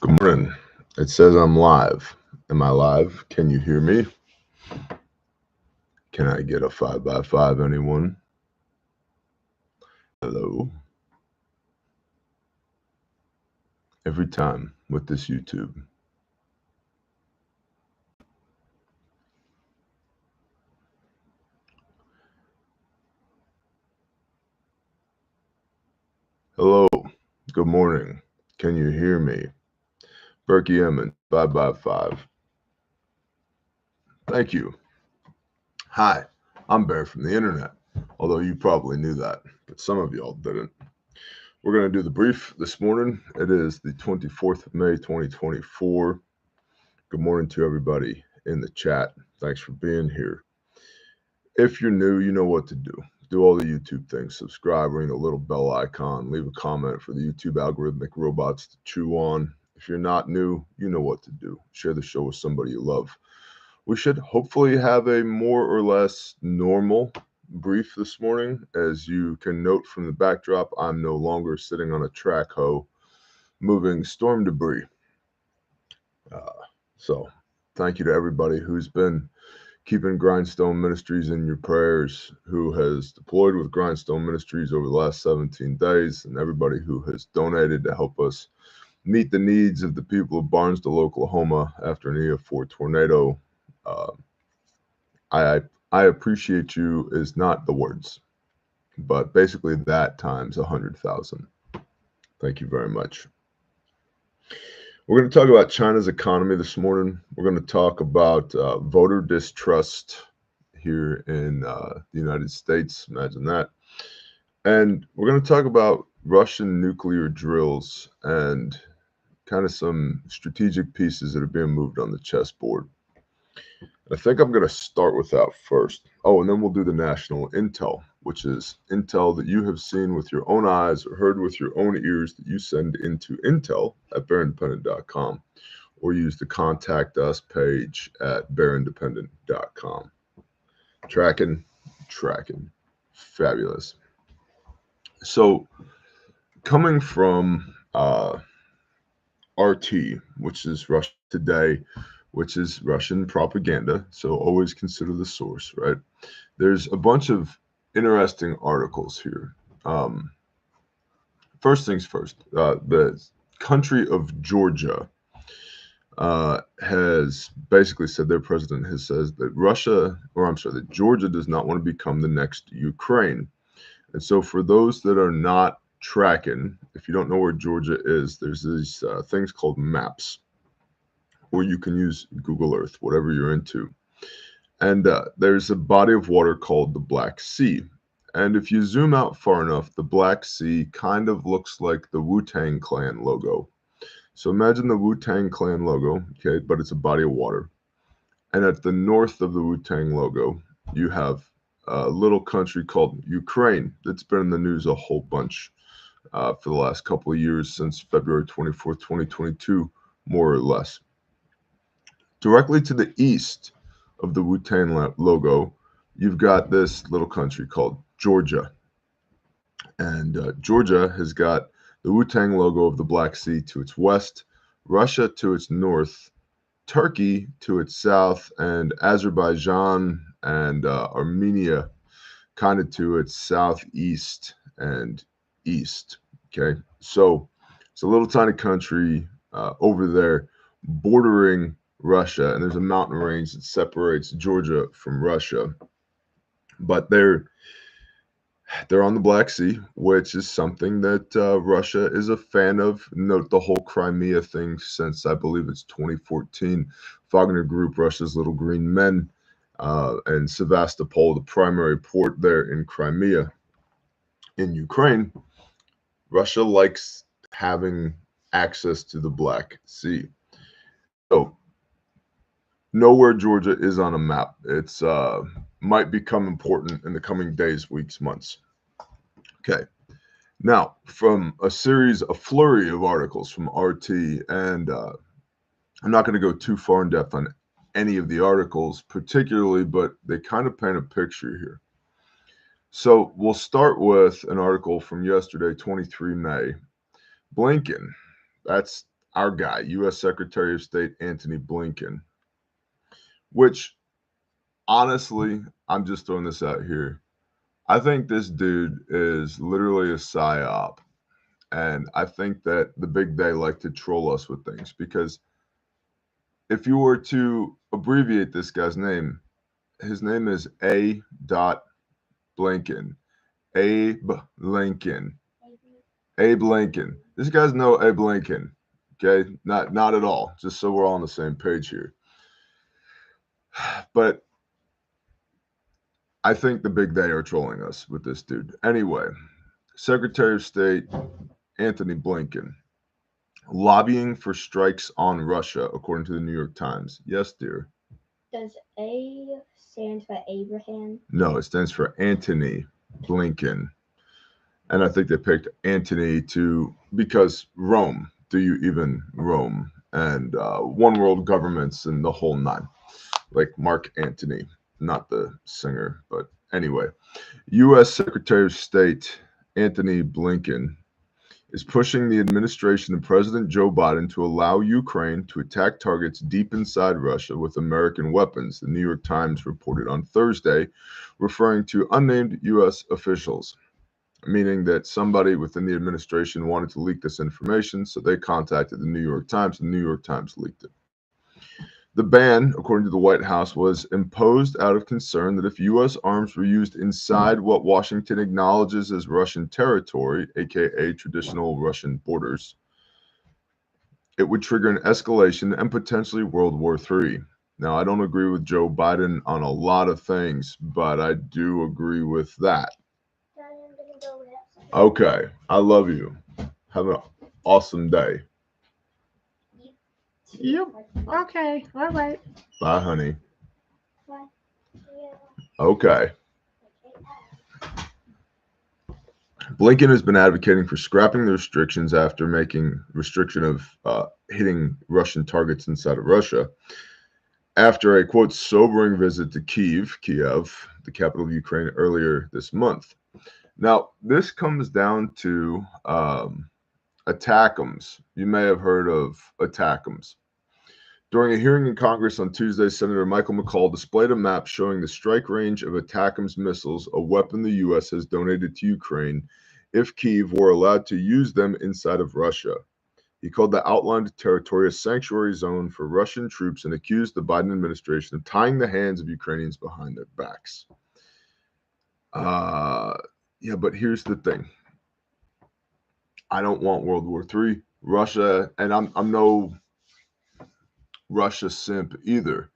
Good morning. It says I'm live. Am I live? Can you hear me? Can I get a 5x5, anyone? Hello? Every time with this YouTube. Hello. Good morning. Can you hear me? Berkey Emmons, 5x5. Thank you. Hi, I'm Bear from the internet, although you probably knew that, but some of y'all didn't. We're going to do the brief this morning. It is the 24th of May, 2024. Good morning to everybody in the chat. Thanks for being here. If you're new, you know what to do. Do all the YouTube things. Subscribe, ring the little bell icon, leave a comment for the YouTube algorithmic robots to chew on. If you're not new, you know what to do. Share the show with somebody you love. We should hopefully have a more or less normal brief this morning. As you can note from the backdrop, I'm no longer sitting on a track hoe moving storm debris. So thank you to everybody who's been keeping Grindstone Ministries in your prayers, who has deployed with Grindstone Ministries over the last 17 days, and everybody who has donated to help us meet the needs of the people of Barnesville, Oklahoma after an EF4 tornado. I appreciate you is not the words, but basically that times 100,000. Thank you very much. We're going to talk about China's economy this morning. We're going to talk about voter distrust here in the United States. Imagine that. And we're going to talk about Russian nuclear drills and kind of some strategic pieces that are being moved on the chessboard. I think I'm going to start with that first. Oh, and then we'll do the national intel, which is intel that you have seen with your own eyes or heard with your own ears that you send into intel@bearindependent.com or use the contact us page at bearindependent.com. Tracking. Fabulous. So coming from RT, which is Russia Today, which is Russian propaganda, so always consider the source, right? There's a bunch of interesting articles here. First things first, the country of Georgia has basically said, their president has said that that Georgia does not want to become the next Ukraine. And so for those that are not tracking, if you don't know where Georgia is, there's these things called maps, or you can use Google Earth, whatever you're into. And there's a body of water called the Black Sea. And if you zoom out far enough, the Black Sea kind of looks like the Wu-Tang Clan logo. So imagine the Wu-Tang Clan logo, okay, but it's a body of water. And at the north of the Wu-Tang logo, you have a little country called Ukraine that's been in the news a whole bunch for the last couple of years, since February 24th, 2022, more or less. Directly to the east of the Wu-Tang logo, you've got this little country called Georgia. And Georgia has got the Wu-Tang logo of the Black Sea to its west, Russia to its north, Turkey to its south, and Azerbaijan and Armenia kind of to its southeast and east. Okay, so it's a little tiny country over there bordering Russia, and there's a mountain range that separates Georgia from Russia, but they're on the Black Sea, which is something that Russia is a fan of. Note the whole Crimea thing since I believe it's 2014. Wagner Group, Russia's Little Green Men, and Sevastopol, the primary port there in Crimea, in Ukraine. Russia likes having access to the Black Sea. So know where Georgia is on a map. It's might become important in the coming days, weeks, months. Okay. Now, from a flurry of articles from RT, and I'm not going to go too far in depth on any of the articles particularly, but they kind of paint a picture here. So we'll start with an article from yesterday, 23 May. Blinken, that's our guy, U.S. Secretary of State Antony Blinken, which honestly, I'm just throwing this out here. I think this dude is literally a psyop. And I think that the big they like to troll us with things because if you were to abbreviate this guy's name, his name is A. Blinken. Abe Lincoln. Abe Lincoln. This guy's no Abe Lincoln. Okay, not at all. Just so we're all on the same page here. But I think the big they are trolling us with this dude. Anyway, Secretary of State Antony Blinken lobbying for strikes on Russia, according to the New York Times. Yes, dear. Does A stand for Abraham? No, it stands for Antony Blinken. And I think they picked Antony because Rome. Do you even Rome? And one world governments and the whole nine. Like Mark Antony, not the singer. But anyway, U.S. Secretary of State Antony Blinken is pushing the administration of President Joe Biden to allow Ukraine to attack targets deep inside Russia with American weapons, the New York Times reported on Thursday, referring to unnamed U.S. officials, meaning that somebody within the administration wanted to leak this information, so they contacted the New York Times, and the New York Times leaked it. The ban, according to the White House, was imposed out of concern that if U.S. arms were used inside what Washington acknowledges as Russian territory, aka traditional Russian borders, it would trigger an escalation and potentially World War III. Now, I don't agree with Joe Biden on a lot of things, but I do agree with that. Okay, I love you. Have an awesome day. Yep. Okay. All right. Bye, honey. Bye. Okay. Blinken has been advocating for scrapping the restrictions after making restriction of hitting Russian targets inside of Russia after a, quote, sobering visit to Kiev, the capital of Ukraine, earlier this month. Now, this comes down to ATACMS. You may have heard of ATACMS. During a hearing in Congress on Tuesday, Senator Michael McCall displayed a map showing the strike range of ATACMS missiles, a weapon the U.S. has donated to Ukraine, if Kyiv were allowed to use them inside of Russia. He called the outlined territory a sanctuary zone for Russian troops and accused the Biden administration of tying the hands of Ukrainians behind their backs. Yeah, but here's the thing. I don't want World War III. Russia, and I'm no Russia simp either.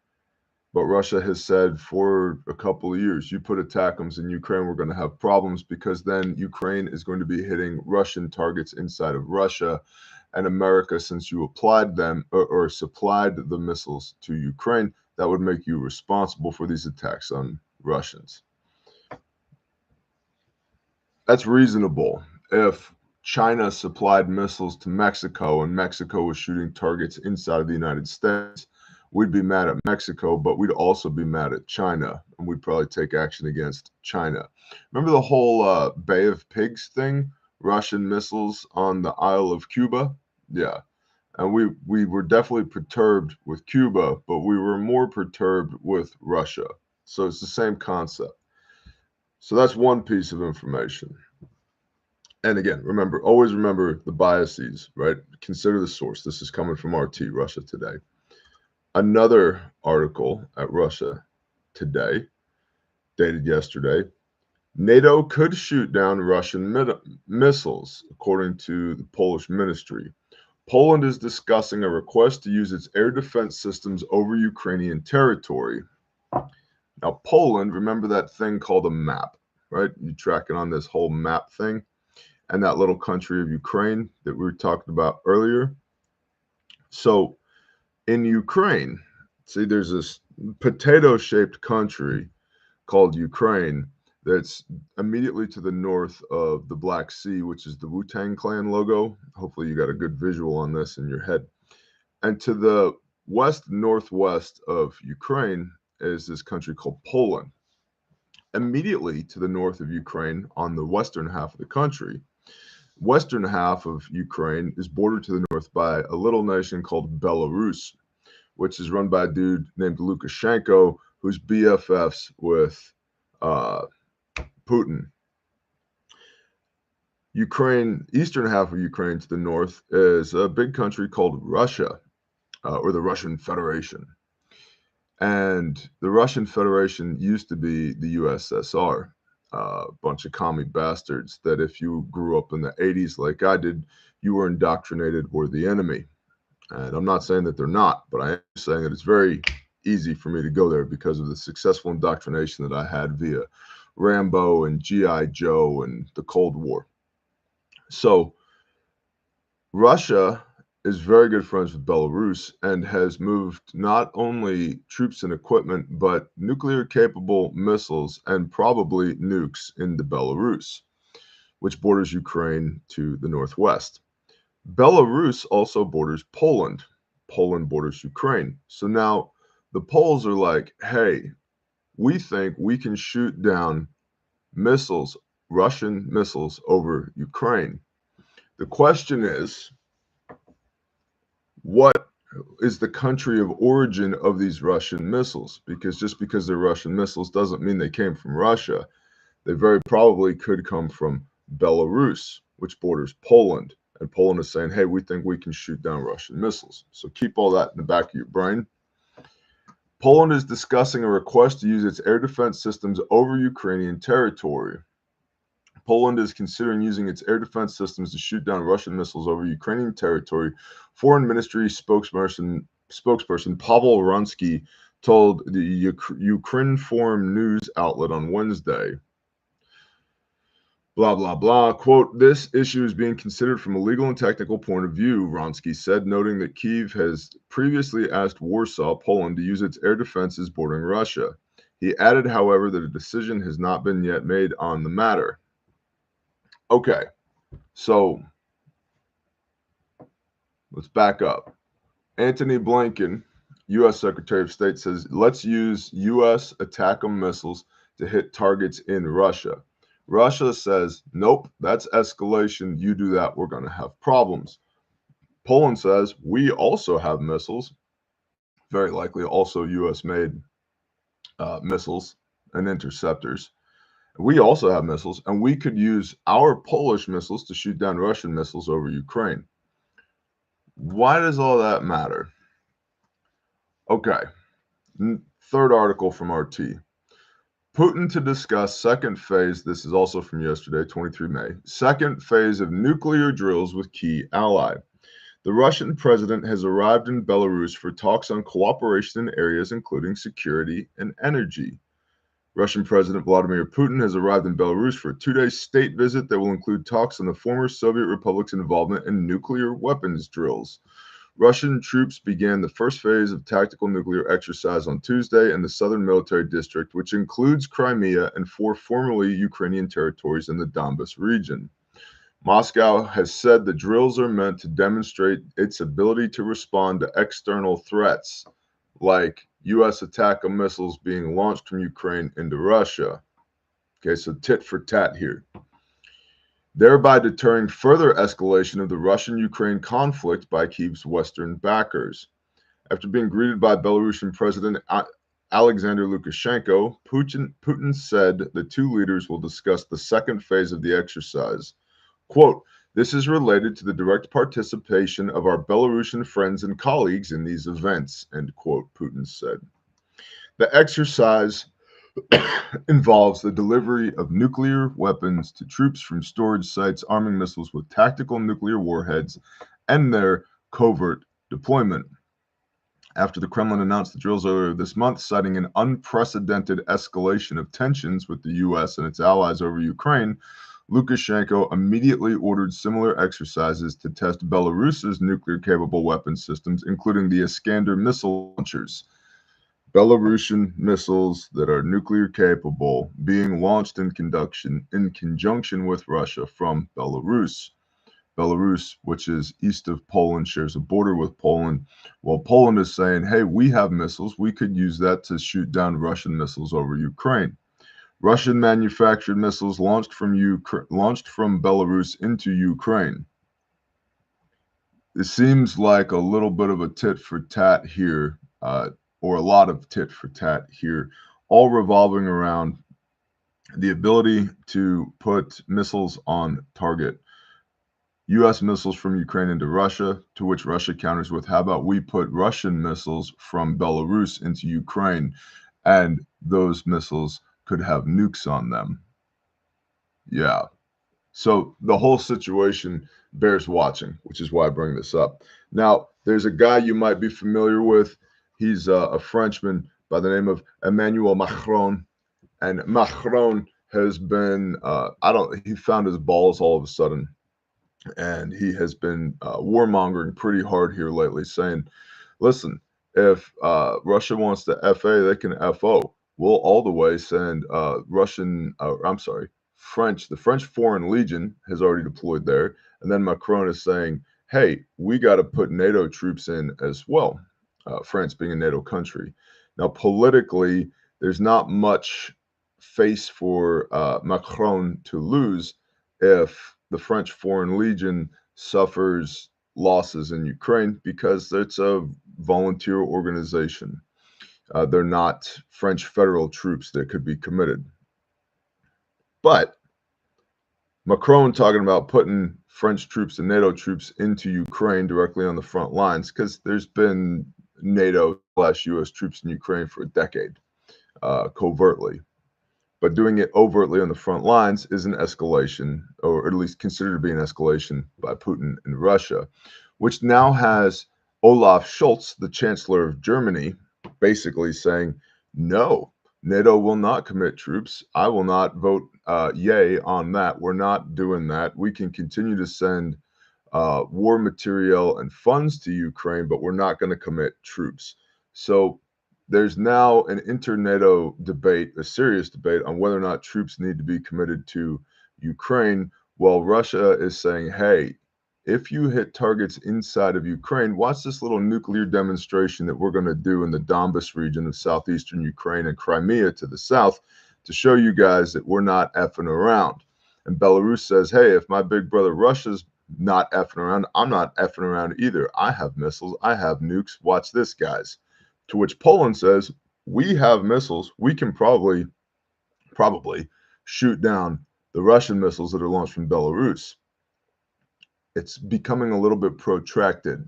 But Russia has said for a couple of years, you put ATACMS in Ukraine, we're going to have problems because then Ukraine is going to be hitting Russian targets inside of Russia. And America, since you applied them or supplied the missiles to Ukraine, that would make you responsible for these attacks on Russians. That's reasonable. If China supplied missiles to Mexico and Mexico was shooting targets inside of the United States, we'd be mad at Mexico, but we'd also be mad at China, and we'd probably take action against China. Remember the whole Bay of Pigs thing? Russian missiles on the Isle of Cuba? Yeah. And we were definitely perturbed with Cuba, but we were more perturbed with Russia. So it's the same concept. So that's one piece of information. And again, always remember the biases, right? Consider the source. This is coming from RT, Russia Today. Another article at Russia Today, dated yesterday, NATO could shoot down Russian missiles, according to the Polish ministry. Poland is discussing a request to use its air defense systems over Ukrainian territory. Now, Poland, remember that thing called a map, right? You tracking on this whole map thing, and that little country of Ukraine that we were talking about earlier. So in Ukraine, see, there's this potato-shaped country called Ukraine that's immediately to the north of the Black Sea, which is the Wu-Tang Clan logo. Hopefully you got a good visual on this in your head. And to the west-northwest of Ukraine is this country called Poland. Immediately to the north of Ukraine, on the western half of the country, western half of Ukraine is bordered to the north by a little nation called Belarus, which is run by a dude named Lukashenko, who's BFFs with Putin. Ukraine, eastern half of Ukraine to the north, is a big country called Russia, or the Russian Federation. And the Russian Federation used to be the USSR, a bunch of commie bastards that if you grew up in the 80s like I did, you were indoctrinated, were the enemy. And I'm not saying that they're not, but I am saying that it's very easy for me to go there because of the successful indoctrination that I had via Rambo and G.I. Joe and the Cold War. So Russia is very good friends with Belarus and has moved not only troops and equipment, but nuclear-capable missiles and probably nukes into Belarus, which borders Ukraine to the northwest. Belarus also borders Poland. Poland borders Ukraine. So now the Poles are like, hey, we think we can shoot down missiles, Russian missiles over Ukraine. The question is, what is the country of origin of these Russian missiles? Because just because they're Russian missiles doesn't mean they came from Russia. They very probably could come from Belarus, which borders Poland. And Poland is saying, hey, we think we can shoot down Russian missiles. So keep all that in the back of your brain. Poland is discussing a request to use its air defense systems over Ukrainian territory. Poland is considering using its air defense systems to shoot down Russian missiles over Ukrainian territory. Foreign Ministry spokesperson Pavel Wronski told the Ukrinform news outlet on Wednesday. Blah, blah, blah. Quote, this issue is being considered from a legal and technical point of view, Wronski said, noting that Kyiv has previously asked Warsaw, Poland, to use its air defenses bordering Russia. He added, however, that a decision has not been yet made on the matter. Okay, so let's back up. Antony Blinken, U.S. Secretary of State, says, let's use U.S. ATACMS missiles to hit targets in Russia. Russia says, nope, that's escalation. You do that, we're going to have problems. Poland says, we also have missiles, very likely also U.S.-made missiles and interceptors. We also have missiles, and we could use our Polish missiles to shoot down Russian missiles over Ukraine. Why does all that matter? Okay, third article from RT. Putin to discuss second phase, this is also from yesterday, 23 May, second phase of nuclear drills with key ally. The Russian president has arrived in Belarus for talks on cooperation in areas including security and energy. Russian President Vladimir Putin has arrived in Belarus for a 2-day state visit that will include talks on the former Soviet republic's involvement in nuclear weapons drills. Russian troops began the first phase of tactical nuclear exercise on Tuesday in the southern military district, which includes Crimea and 4 formerly Ukrainian territories in the Donbas region. Moscow has said the drills are meant to demonstrate its ability to respond to external threats, like U.S. ATACMS missiles being launched from Ukraine into Russia. Okay, so tit for tat here. Thereby deterring further escalation of the Russian-Ukraine conflict by Kyiv's Western backers. After being greeted by Belarusian President Alexander Lukashenko, Putin said the two leaders will discuss the second phase of the exercise. Quote, this is related to the direct participation of our Belarusian friends and colleagues in these events, end quote, Putin said. The exercise involves the delivery of nuclear weapons to troops from storage sites, arming missiles with tactical nuclear warheads, and their covert deployment. After the Kremlin announced the drills earlier this month, citing an unprecedented escalation of tensions with the U.S. and its allies over Ukraine, Lukashenko immediately ordered similar exercises to test Belarus's nuclear-capable weapons systems, including the Iskander missile launchers. Belarusian missiles that are nuclear-capable being launched in conjunction with Russia from Belarus. Belarus, which is east of Poland, shares a border with Poland. While Poland is saying, hey, we have missiles, we could use that to shoot down Russian missiles over Ukraine. Russian manufactured missiles launched from Belarus into Ukraine. It seems like a little bit of a tit for tat here, or a lot of tit for tat here, all revolving around the ability to put missiles on target. U.S. missiles from Ukraine into Russia, to which Russia counters with, how about we put Russian missiles from Belarus into Ukraine, and those missiles could have nukes on them. Yeah. So the whole situation bears watching, which is why I bring this up. Now, there's a guy you might be familiar with. He's a Frenchman by the name of Emmanuel Macron. And Macron has been, he found his balls all of a sudden. And he has been warmongering pretty hard here lately, saying, listen, if Russia wants to FA, they can FO. We'll all the way send the French Foreign Legion has already deployed there. And then Macron is saying, hey, we got to put NATO troops in as well, France being a NATO country. Now, politically, there's not much face for Macron to lose if the French Foreign Legion suffers losses in Ukraine, because it's a volunteer organization. They're not French federal troops that could be committed. But Macron talking about putting French troops and NATO troops into Ukraine directly on the front lines, because there's been NATO/US troops in Ukraine for a decade, covertly. But doing it overtly on the front lines is an escalation, or at least considered to be an escalation by Putin and Russia, which now has Olaf Scholz, the Chancellor of Germany, basically saying, no, NATO will not commit troops. I will not vote yay on that. We're not doing that. We can continue to send war material and funds to Ukraine, but we're not going to commit troops. So there's now an inter-NATO debate, a serious debate, on whether or not troops need to be committed to Ukraine, while Russia is saying, hey, if you hit targets inside of Ukraine, watch this little nuclear demonstration that we're going to do in the Donbas region of southeastern Ukraine and Crimea to the south to show you guys that we're not effing around. And Belarus says, hey, if my big brother Russia's not effing around, I'm not effing around either. I have missiles. I have nukes. Watch this, guys. To which Poland says, we have missiles. We can probably shoot down the Russian missiles that are launched from Belarus. It's becoming a little bit protracted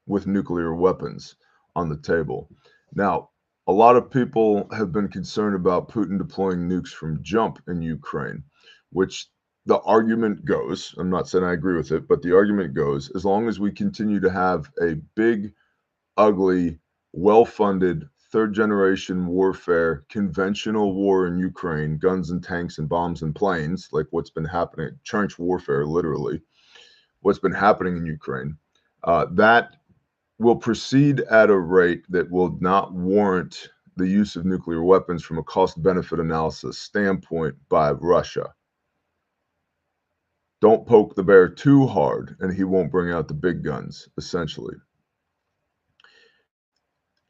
with nuclear weapons on the table. Now, a lot of people have been concerned about Putin deploying nukes from jump in Ukraine, which the argument goes, I'm not saying I agree with it, but the argument goes, as long as we continue to have a big, ugly, well-funded, third-generation warfare, conventional war in Ukraine, guns and tanks and bombs and planes, like what's been happening, trench warfare, literally, what's been happening in Ukraine, that will proceed at a rate that will not warrant the use of nuclear weapons from a cost-benefit analysis standpoint by Russia. Don't poke the bear too hard, and he won't bring out the big guns, essentially.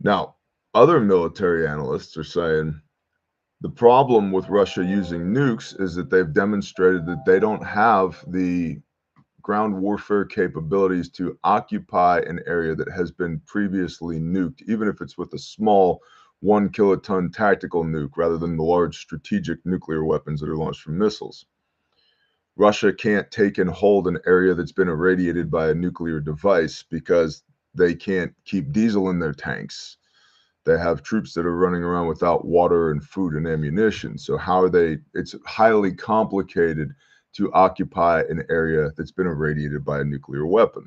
Now, other military analysts are saying the problem with Russia using nukes is that they've demonstrated that they don't have the ground warfare capabilities to occupy an area that has been previously nuked, even if it's with a small 1 kiloton tactical nuke rather than the large strategic nuclear weapons that are launched from missiles. Russia can't take and hold an area that's been irradiated by a nuclear device because they can't keep diesel in their tanks. They have troops that are running around without water and food and ammunition. So how are they? It's highly complicated to occupy an area that's been irradiated by a nuclear weapon.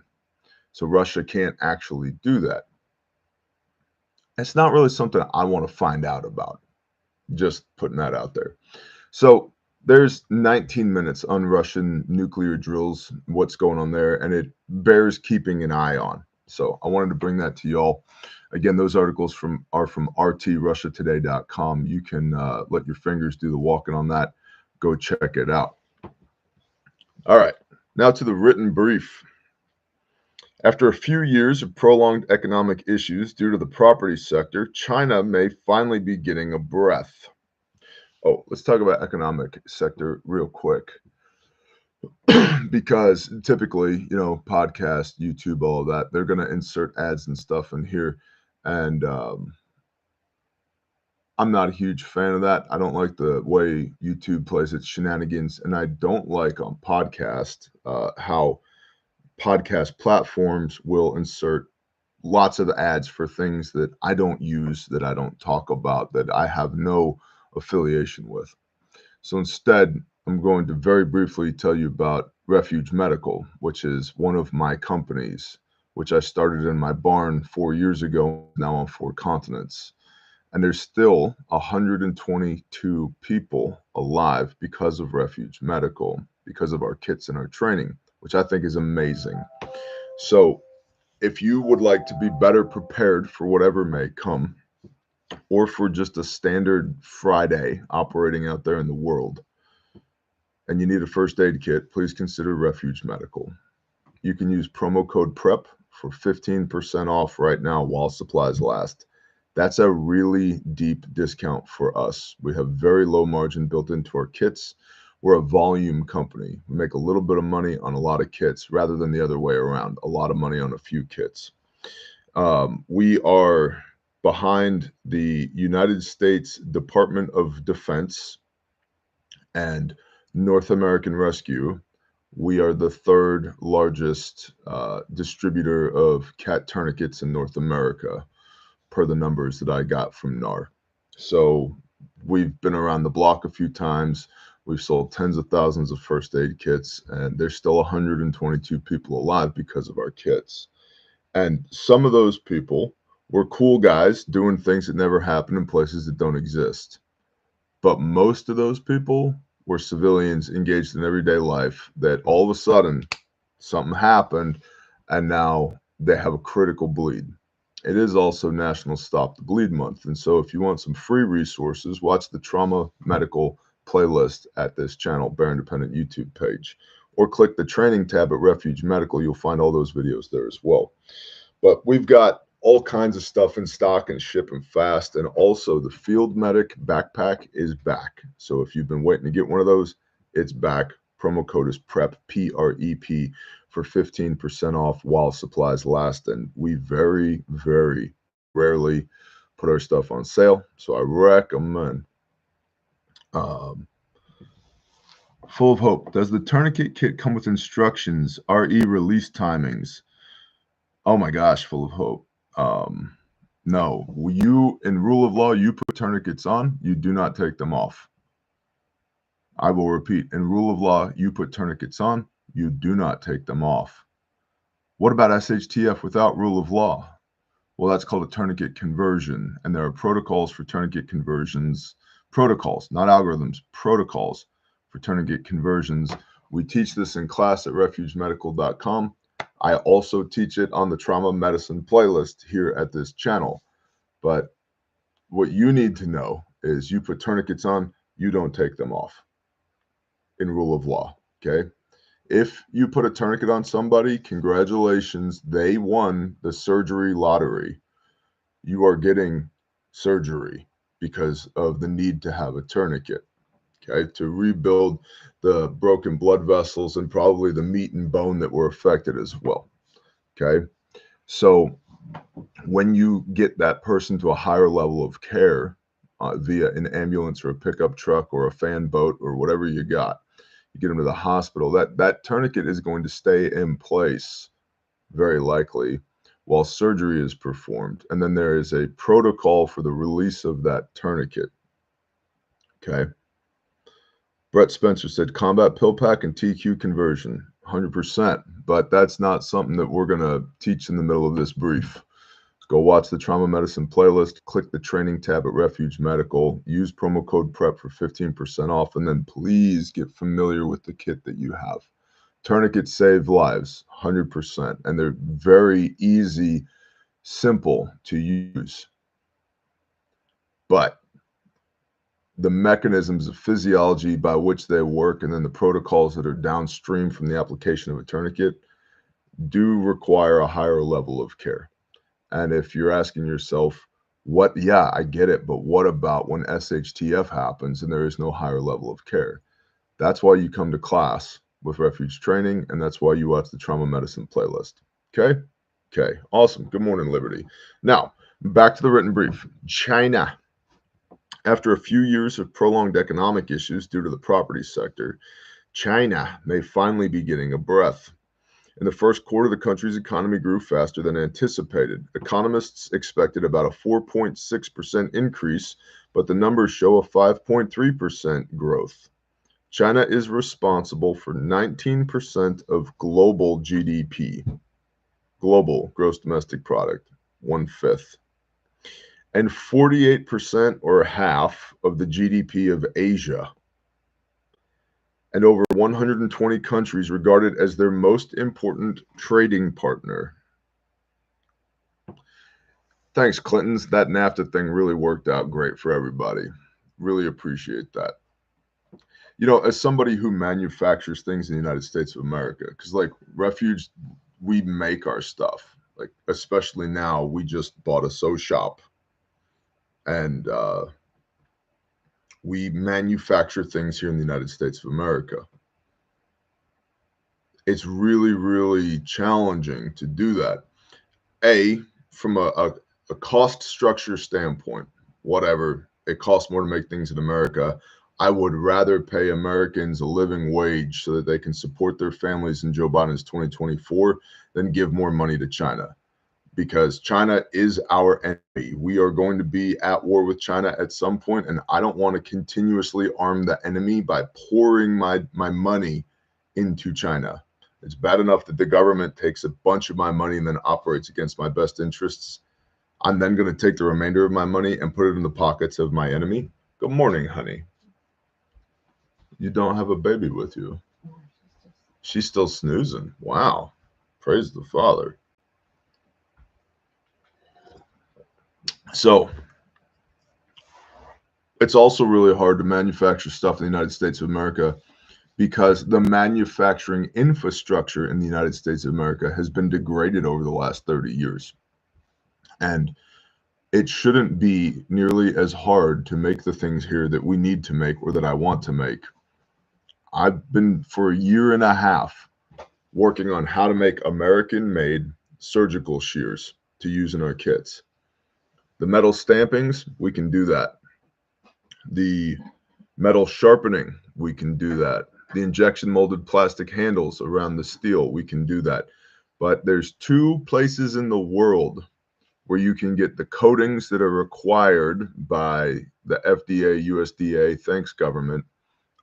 So Russia can't actually do that. It's not really something I want to find out about. Just putting that out there. So there's 19 minutes on Russian nuclear drills, what's going on there, and it bears keeping an eye on. So I wanted to bring that to y'all. Again, those articles are from rtrussiatoday.com. You can let your fingers do the walking on that. Go check it out. All right, now to the written brief. After a few years of prolonged economic issues due to the property sector, China may finally be getting a breath. Oh, let's talk about economic sector real quick. Because typically, podcast, YouTube, all of that, they're going to insert ads and stuff in here. And I'm not a huge fan of that. I don't like the way YouTube plays its shenanigans. And I don't like on podcast how podcast platforms will insert lots of ads for things that I don't use, that I don't talk about, that I have no affiliation with. So instead, I'm going to very briefly tell you about Refuge Medical, which is one of my companies, which I started in my barn 4 years ago, now on 4 continents. And there's still 122 people alive because of Refuge Medical, because of our kits and our training, which I think is amazing. So if you would like to be better prepared for whatever may come, or for just a standard Friday operating out there in the world, and you need a first aid kit, please consider Refuge Medical. You can use promo code PREP for 15% off right now while supplies last. That's a really deep discount for us. We have very low margin built into our kits. We're a volume company. We make a little bit of money on a lot of kits rather than the other way around, a lot of money on a few kits. We are behind the United States Department of Defense and North American Rescue. We are the third largest distributor of cat tourniquets in North America, per the numbers that I got from NAR. So we've been around the block a few times. We've sold tens of thousands of first aid kits, and there's still 122 people alive because of our kits. And some of those people were cool guys doing things that never happen in places that don't exist. But most of those people were civilians engaged in everyday life that all of a sudden something happened and now they have a critical bleed. It is also National Stop the Bleed Month. And so if you want some free resources, watch the trauma medical playlist at this channel, Bear Independent YouTube page, or click the training tab at Refuge Medical. You'll find all those videos there as well. But we've got all kinds of stuff in stock and shipping fast. And also the Field Medic backpack is back. So if you've been waiting to get one of those, it's back. Promo code is PREP, P-R-E-P, for 15% off while supplies last. And we very, very rarely put our stuff on sale. So I recommend. Full of Hope. Does the tourniquet kit come with instructions, RE release timings? Oh my gosh, Full of Hope. No, you, in rule of law, you put tourniquets on, you do not take them off. I will repeat, in rule of law, you put tourniquets on, you do not take them off. What about SHTF without rule of law? Well, that's called a tourniquet conversion, and there are protocols for tourniquet conversions. Protocols, not algorithms, protocols for tourniquet conversions. We teach this in class at refugemedical.com. I also teach it on the trauma medicine playlist here at this channel. But what you need to know is you put tourniquets on, you don't take them off in rule of law, okay? If you put a tourniquet on somebody, congratulations, they won the surgery lottery. You are getting surgery because of the need to have a tourniquet, okay, to rebuild the broken blood vessels and probably the meat and bone that were affected as well, okay? So when you get that person to a higher level of care via an ambulance or a pickup truck or a fan boat or whatever you got, you get them to the hospital, that tourniquet is going to stay in place very likely while surgery is performed. And then there is a protocol for the release of that tourniquet, okay? Brett Spencer said combat pill pack and TQ conversion, 100%. But that's not something that we're going to teach in the middle of this brief. Go watch the trauma medicine playlist, click the training tab at Refuge Medical, use promo code PREP for 15% off, and then please get familiar with the kit that you have. Tourniquets save lives, 100%, and they're very easy, simple to use. But the mechanisms of physiology by which they work and then the protocols that are downstream from the application of a tourniquet do require a higher level of care. And if you're asking yourself, What? Yeah, I get it. But what about when SHTF happens and there is no higher level of care? That's why you come to class with refuge training, and that's why you watch the trauma medicine playlist. Okay? Okay. Awesome. Good morning, Liberty. Now, back to the written brief. China. After a few years of prolonged economic issues due to the property sector, China may finally be getting a breath. In the first quarter, the country's economy grew faster than anticipated. Economists expected about a 4.6% increase, but the numbers show a 5.3% growth. China is responsible for 19% of global GDP, global gross domestic product, 1/5, and 48% or half of the GDP of Asia, and over 120 countries regarded as their most important trading partner. Thanks, Clintons. That NAFTA thing really worked out great for everybody. Really appreciate that. You know, as somebody who manufactures things in the United States of America, because like Refuge, we make our stuff. Like, especially now, we just bought a sew shop and we manufacture things here in the United States of America. It's really, really challenging to do that. From a cost structure standpoint, whatever, it costs more to make things in America. I would rather pay Americans a living wage so that they can support their families in Joe Biden's 2024 than give more money to China, because China is our enemy. We are going to be at war with China at some point, and I don't want to continuously arm the enemy by pouring my money into China. It's bad enough that the government takes a bunch of my money and then operates against my best interests. I'm then going to take the remainder of my money and put it in the pockets of my enemy. Good morning, honey. You don't have a baby with you. She's still snoozing. Wow. Praise the Father. So it's also really hard to manufacture stuff in the United States of America because the manufacturing infrastructure in the United States of America has been degraded over the last 30 years. And it shouldn't be nearly as hard to make the things here that we need to make or that I want to make. I've been for a year and a half working on how to make American-made surgical shears to use in our kits. The metal stampings, we can do that. The metal sharpening, we can do that. The injection molded plastic handles around the steel, we can do that. But there's 2 places in the world where you can get the coatings that are required by the FDA, USDA, thanks government,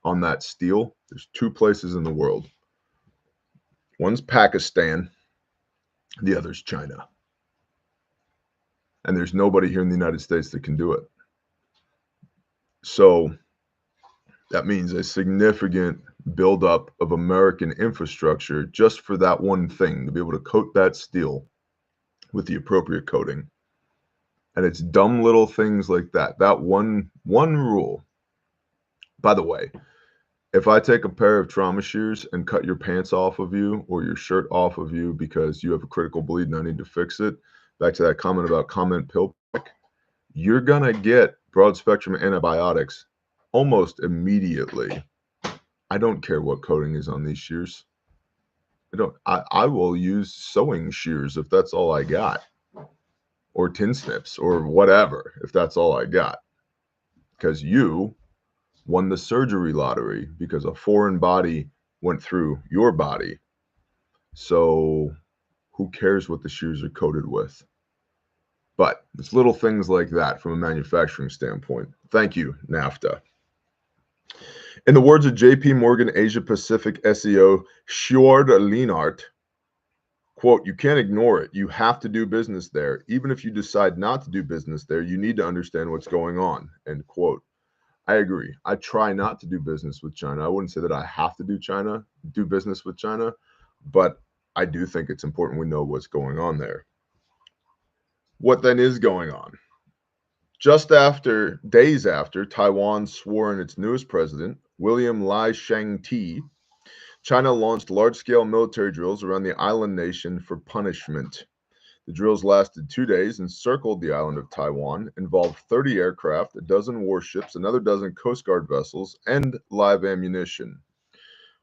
on that steel. There's 2 places in the world. One's Pakistan, the other's China. And there's nobody here in the United States that can do it. So that means a significant buildup of American infrastructure just for that one thing, to be able to coat that steel with the appropriate coating. And it's dumb little things like that. That one rule. By the way, if I take a pair of trauma shears and cut your pants off of you or your shirt off of you because you have a critical bleed and I need to fix it, back to that comment about comment pill pack, you're going to get broad spectrum antibiotics almost immediately. I don't care what coating is on these shears. I will use sewing shears if that's all I got, or tin snips or whatever if that's all I got, because you won the surgery lottery because a foreign body went through your body. So who cares what the shears are coated with? But it's little things like that from a manufacturing standpoint. Thank you, NAFTA. In the words of JP Morgan Asia Pacific SEO Sjoerd Leenaert, quote, "You can't ignore it. You have to do business there. Even if you decide not to do business there, you need to understand what's going on," end quote. I agree. I try not to do business with China. I wouldn't say that I have to do business with China, but I do think it's important we know what's going on there. What then is going on? Days after Taiwan swore in its newest president, William Lai Chang-te, China launched large-scale military drills around the island nation for punishment. The drills lasted 2 days and circled the island of Taiwan, involved 30 aircraft, a dozen warships, another dozen Coast Guard vessels, and live ammunition.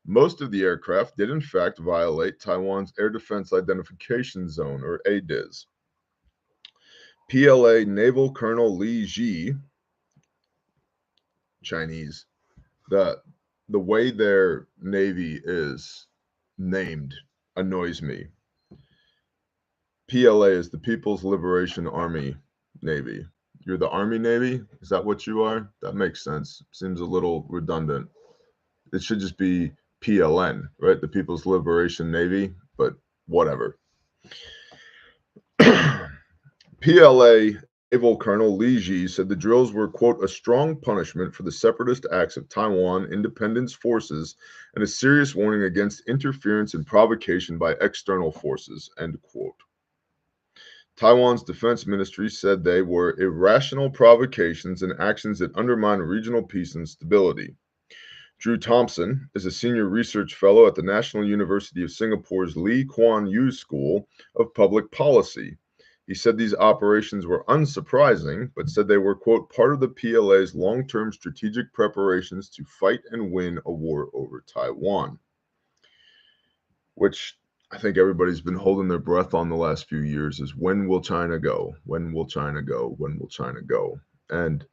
Most of the aircraft did in fact violate Taiwan's Air Defense Identification Zone, or ADIZ. PLA Naval Colonel Li Ji, Chinese, the way their navy is named annoys me. PLA is the People's Liberation Army Navy. You're the Army Navy? Is that what you are? That makes sense. Seems a little redundant. It should just be PLN, right? The People's Liberation Navy, but whatever. PLA Naval Colonel Li Ji said the drills were, quote, a strong punishment for the separatist acts of Taiwan independence forces and a serious warning against interference and provocation by external forces, end quote. Taiwan's defense ministry said they were irrational provocations and actions that undermine regional peace and stability. Drew Thompson is a senior research fellow at the National University of Singapore's Lee Kuan Yew School of Public Policy. He said these operations were unsurprising, but said they were, quote, part of the PLA's long-term strategic preparations to fight and win a war over Taiwan, which I think everybody's been holding their breath on the last few years is when will China go? When will China go? When will China go? And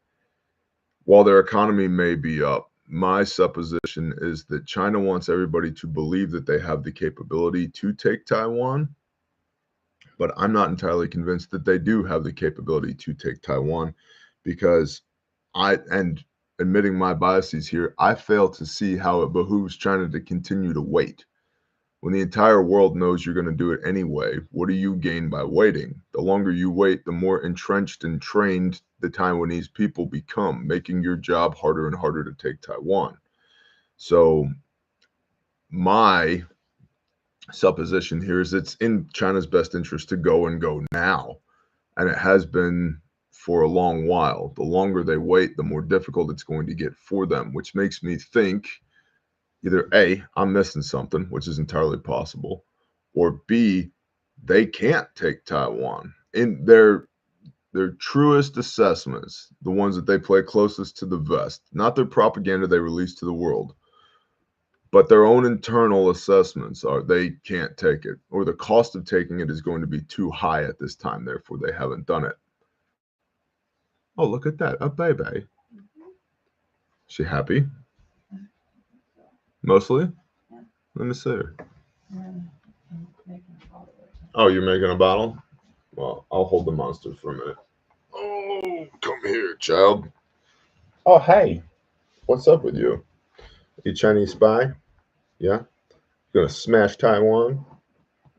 while their economy may be up, my supposition is that China wants everybody to believe that they have the capability to take Taiwan, but I'm not entirely convinced that they do have the capability to take Taiwan because and admitting my biases here, I fail to see how it behooves China to continue to wait. When the entire world knows you're going to do it anyway, what do you gain by waiting? The longer you wait, the more entrenched and trained the Taiwanese people become, making your job harder and harder to take Taiwan. So my supposition here is it's in China's best interest to go and go now. And it has been for a long while. The longer they wait, the more difficult it's going to get for them, which makes me think either A, I'm missing something, which is entirely possible, or B, they can't take Taiwan. In their truest assessments, the ones that they play closest to the vest, not their propaganda they release to the world, but their own internal assessments are they can't take it, or the cost of taking it is going to be too high at this time, therefore they haven't done it. Oh, look at that, a baby. She happy? Mostly? Yeah. Let me see her. Oh, you're making a bottle? Well, I'll hold the monster for a minute. Oh, come here, child. Oh, hey. What's up with you? You Chinese spy? Yeah? You gonna smash Taiwan?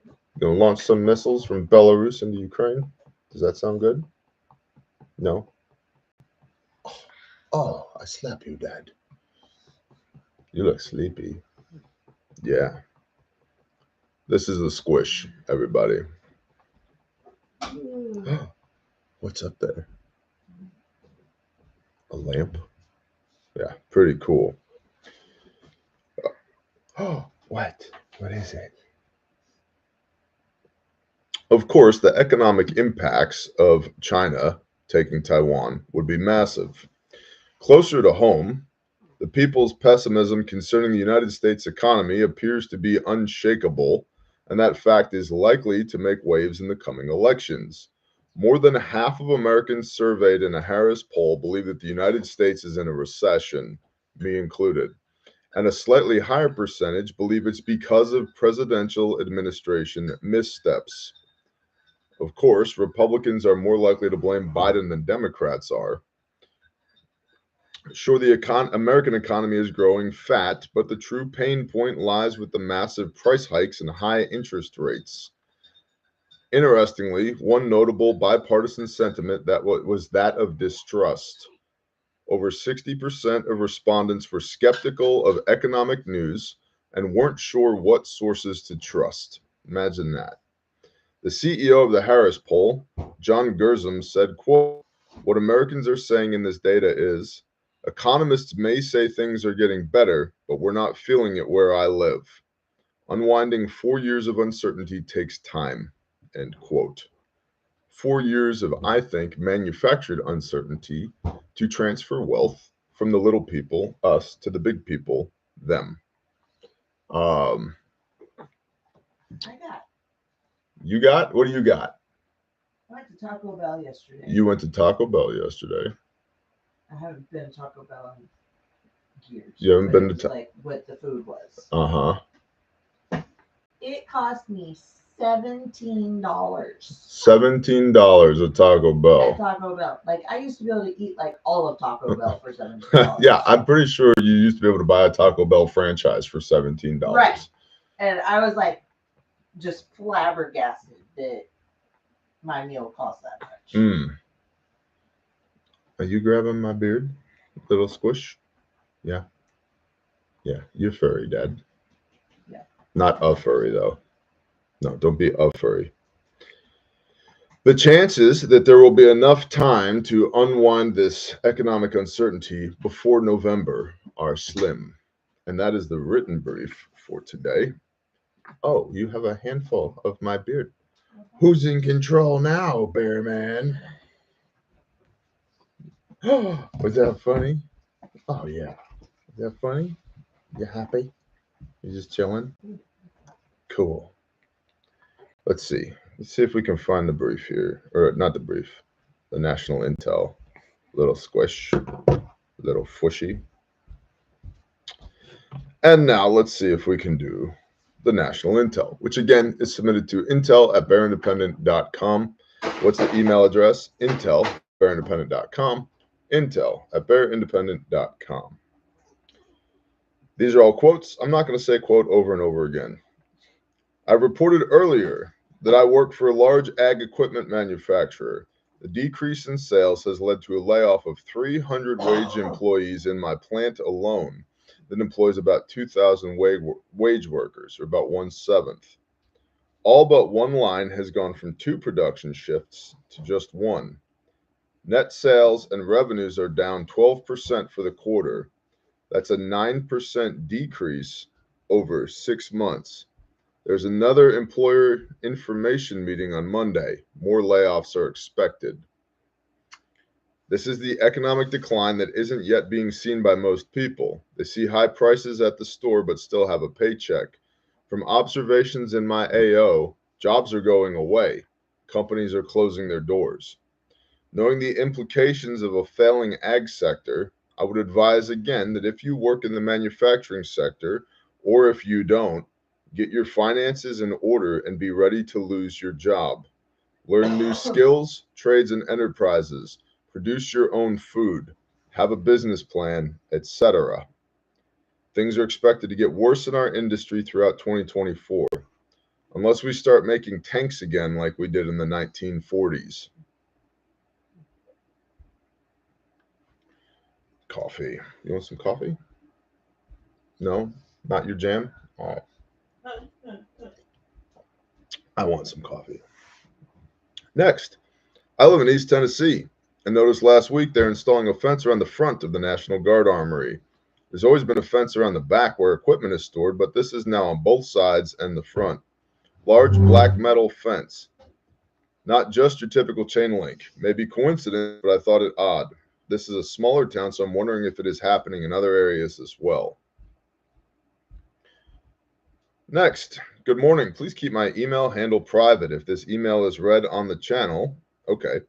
You gonna launch some missiles from Belarus into Ukraine? Does that sound good? No? Oh, I slap you, Dad. You look sleepy. Yeah. This is a squish, everybody. What's up there? A lamp? Yeah, pretty cool. Oh, what? What is it? Of course, the economic impacts of China taking Taiwan would be massive. Closer to home, the people's pessimism concerning the United States economy appears to be unshakable, and that fact is likely to make waves in the coming elections. More than half of Americans surveyed in a Harris poll believe that the United States is in a recession, me included, and a slightly higher percentage believe it's because of presidential administration missteps. Of course, Republicans are more likely to blame Biden than Democrats are. Sure, the American economy is growing fat, but the true pain point lies with the massive price hikes and high interest rates. Interestingly, one notable bipartisan sentiment that was that of distrust. Over 60% of respondents were skeptical of economic news and weren't sure what sources to trust. Imagine that. The CEO of the Harris poll, John Gersum, said, quote, "What Americans are saying in this data is, economists may say things are getting better, but we're not feeling it where I live. Unwinding 4 years of uncertainty takes time," end quote. 4 years of, I think, manufactured uncertainty to transfer wealth from the little people, us, to the big people, them. I got. You got? What do you got? I went to Taco Bell yesterday. You went to Taco Bell yesterday. I haven't been to Taco Bell in years. You haven't been to like what the food was. Uh-huh. It cost me $17. $17 at Taco Bell. At Taco Bell. Like I used to be able to eat like all of Taco Bell for $17. Yeah, I'm pretty sure you used to be able to buy a Taco Bell franchise for $17. Right. And I was like just flabbergasted that my meal cost that much. Are you grabbing my beard? Little squish? Yeah. Yeah, you're furry, Dad. Yeah. Not a furry, though. No, don't be a furry. The chances that there will be enough time to unwind this economic uncertainty before November are slim. And that is the written brief for today. Oh, you have a handful of my beard. Who's in control now, Bear Man? Was that funny? Oh, yeah. Is that funny? You happy? You just chilling? Cool. Let's see. Let's see if we can find the brief here. Or not the brief. The national intel. Little squish. Little fushy. And now let's see if we can do the national intel, which again is submitted to intel@bearindependent.com. What's the email address? intel@bearindependent.com. intel@bearindependent.com. These are all quotes. I'm not going to say quote over and over again. I reported earlier that I work for a large ag equipment manufacturer. The decrease in sales has led to a layoff of 300 wage employees in my plant alone that employs about 2,000 wage workers, or about 1/7. All but one line has gone from 2 production shifts to just 1. Net sales and revenues are down 12% for the quarter. That's a 9% decrease over 6 months. There's another employer information meeting on Monday. More layoffs are expected. This is the economic decline that isn't yet being seen by most people. They see high prices at the store but still have a paycheck. From observations in my AO, jobs are going away. Companies are closing their doors. Knowing the implications of a failing ag sector, I would advise again that if you work in the manufacturing sector, or if you don't, get your finances in order and be ready to lose your job. Learn new skills, trades, and enterprises. Produce your own food. Have a business plan, etc. Things are expected to get worse in our industry throughout 2024, unless we start making tanks again like we did in the 1940s. Coffee. You want some coffee? No? Not your jam? All right. I want some coffee. Next, I live in East Tennessee and noticed last week they're installing a fence around the front of the National Guard Armory. There's always been a fence around the back where equipment is stored, but this is now on both sides and the front. Large black metal fence. Not just your typical chain link. Maybe coincidence, but I thought it odd. This is a smaller town, so I'm wondering if it is happening in other areas as well. Next, good morning. Please keep my email handle private if this email is read on the channel. Okay.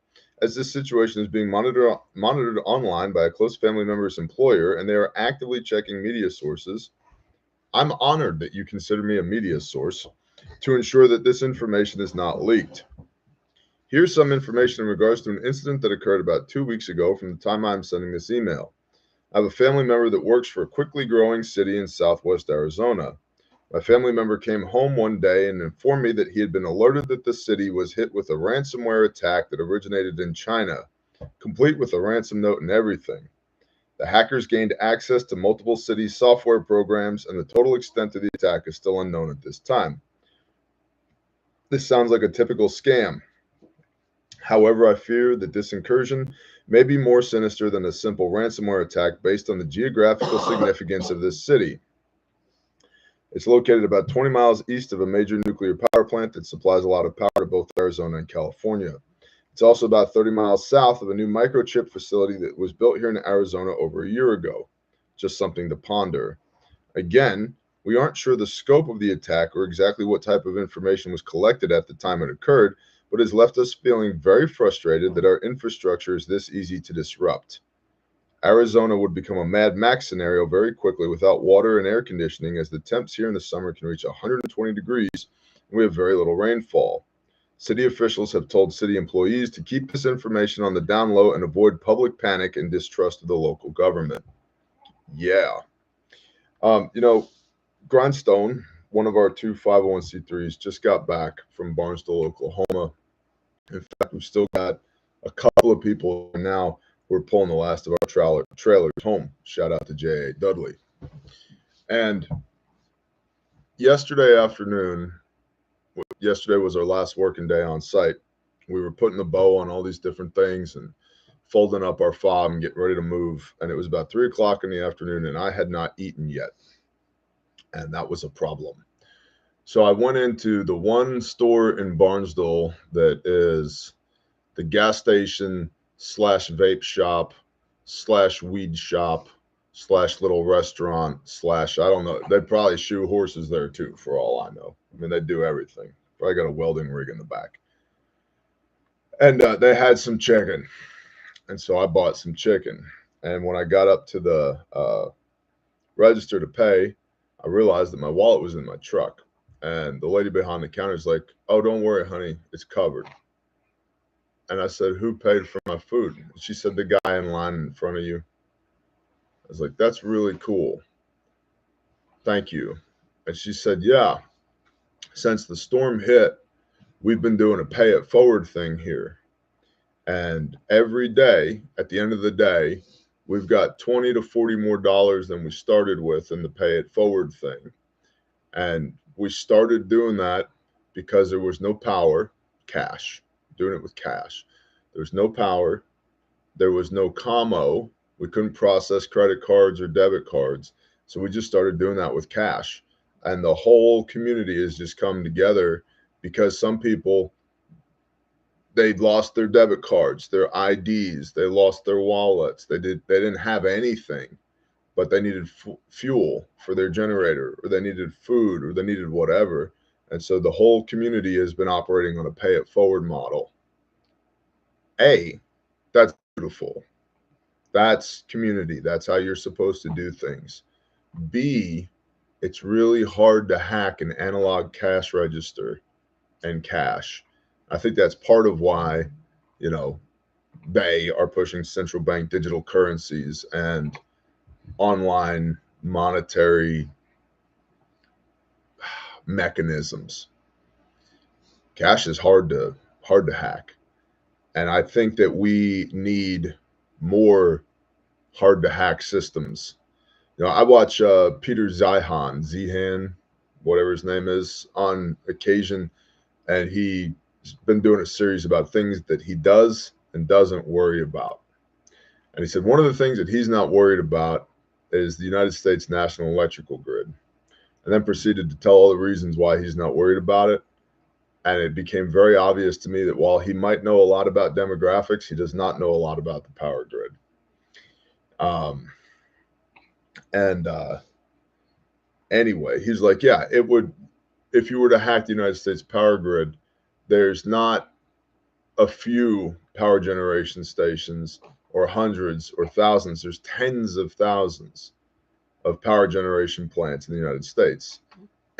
As this situation is being monitored online by a close family member's employer and they are actively checking media sources, I'm honored that you consider me a media source to ensure that this information is not leaked. Here's some information in regards to an incident that occurred about 2 weeks ago from the time I'm sending this email. I have a family member that works for a quickly growing city in southwest Arizona. My family member came home one day and informed me that he had been alerted that the city was hit with a ransomware attack that originated in China, complete with a ransom note and everything. The hackers gained access to multiple city software programs, and the total extent of the attack is still unknown at this time. This sounds like a typical scam. However, I fear that this incursion may be more sinister than a simple ransomware attack based on the geographical significance of this city. It's located about 20 miles east of a major nuclear power plant that supplies a lot of power to both Arizona and California. It's also about 30 miles south of a new microchip facility that was built here in Arizona over a year ago. Just something to ponder. Again, we aren't sure the scope of the attack or exactly what type of information was collected at the time it occurred, but has left us feeling very frustrated that our infrastructure is this easy to disrupt. Arizona would become a Mad Max scenario very quickly without water and air conditioning, as the temps here in the summer can reach 120 degrees and we have very little rainfall. City officials have told city employees to keep this information on the down low and avoid public panic and distrust of the local government. Yeah. You know, Grindstone, one of our two 501c3s, just got back from Barnesville, Oklahoma. In fact, we've still got a couple of people now who are pulling the last of our trailers home. Shout out to J.A. Dudley. And yesterday was our last working day on site. We were putting the bow on all these different things and folding up our fob and getting ready to move. And it was about 3 o'clock in the afternoon, and I had not eaten yet. And that was a problem. So I went into the one store in Barnesville that is the gas station / vape shop / weed shop / little restaurant / I don't know. They probably shoe horses there too, for all I know. I mean, they do everything. Probably got a welding rig in the back. And they had some chicken. And so I bought some chicken. And when I got up to the register to pay, I realized that my wallet was in my truck. And the lady behind the counter is like, "Oh, don't worry, honey, it's covered." And I said, "Who paid for my food?" And she said, "The guy in line in front of you." I was like, "That's really cool. Thank you." And she said, "Yeah, since the storm hit, we've been doing a pay it forward thing here. And every day, at the end of the day, we've got $20 to $40 more than we started with in the pay it forward thing. And we started doing that because there was no power, cash, doing it with cash. There was no power. There was no commo. We couldn't process credit cards or debit cards. So we just started doing that with cash. And the whole community has just come together because some people, they lost their debit cards, their IDs, they lost their wallets. They didn't have anything, but they needed fuel for their generator, or they needed food, or they needed whatever. And so the whole community has been operating on a pay it forward model. A, that's beautiful. That's community. That's how you're supposed to do things. B, it's really hard to hack an analog cash register and cash. I think that's part of why, you know, they are pushing central bank digital currencies and online monetary mechanisms. Cash is hard to hack. And I think that we need more hard to hack systems. You know, I watch Peter Zihan, whatever his name is, on occasion, and he's been doing a series about things that he does and doesn't worry about. And he said one of the things that he's not worried about is the United States national electrical grid, and then proceeded to tell all the reasons why he's not worried about it. And it became very obvious to me that while he might know a lot about demographics, he does not know a lot about the power grid. Anyway, he's like, yeah, it would, if you were to hack the United States power grid, there's not a few power generation stations or hundreds or thousands. There's tens of thousands of power generation plants in the United States.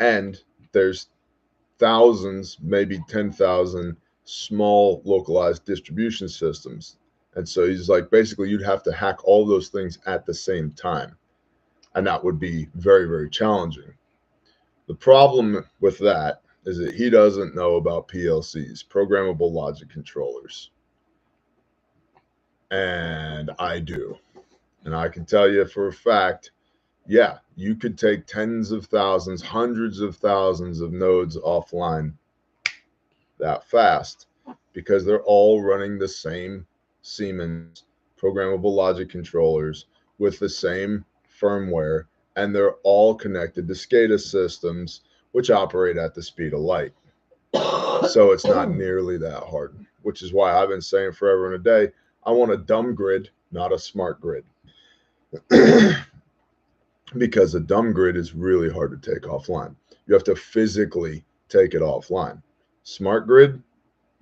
And there's thousands, maybe 10,000 small localized distribution systems. And so he's like, basically, you'd have to hack all those things at the same time. And that would be very, very challenging. The problem with that is that he doesn't know about PLCs, programmable logic controllers. And I do. And I can tell you for a fact, yeah, you could take tens of thousands, hundreds of thousands of nodes offline that fast because they're all running the same Siemens programmable logic controllers with the same firmware, and they're all connected to SCADA systems, which operate at the speed of light. So it's not nearly that hard. which is why I've been saying forever and a day, I want a dumb grid, not a smart grid. Because a dumb grid is really hard to take offline. You have to physically take it offline. Smart grid,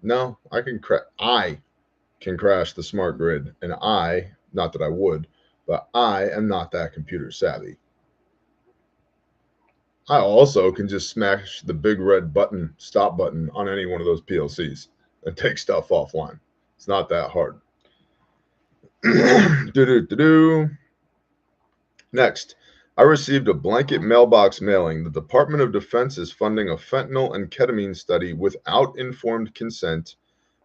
no, I can crash the smart grid, and not that I would, but I am not that computer savvy. I also can just smash the big red button, stop button, on any one of those PLCs and take stuff offline. It's not that hard. Next, I received a blanket mailbox mailing. The Department of Defense is funding a fentanyl and ketamine study without informed consent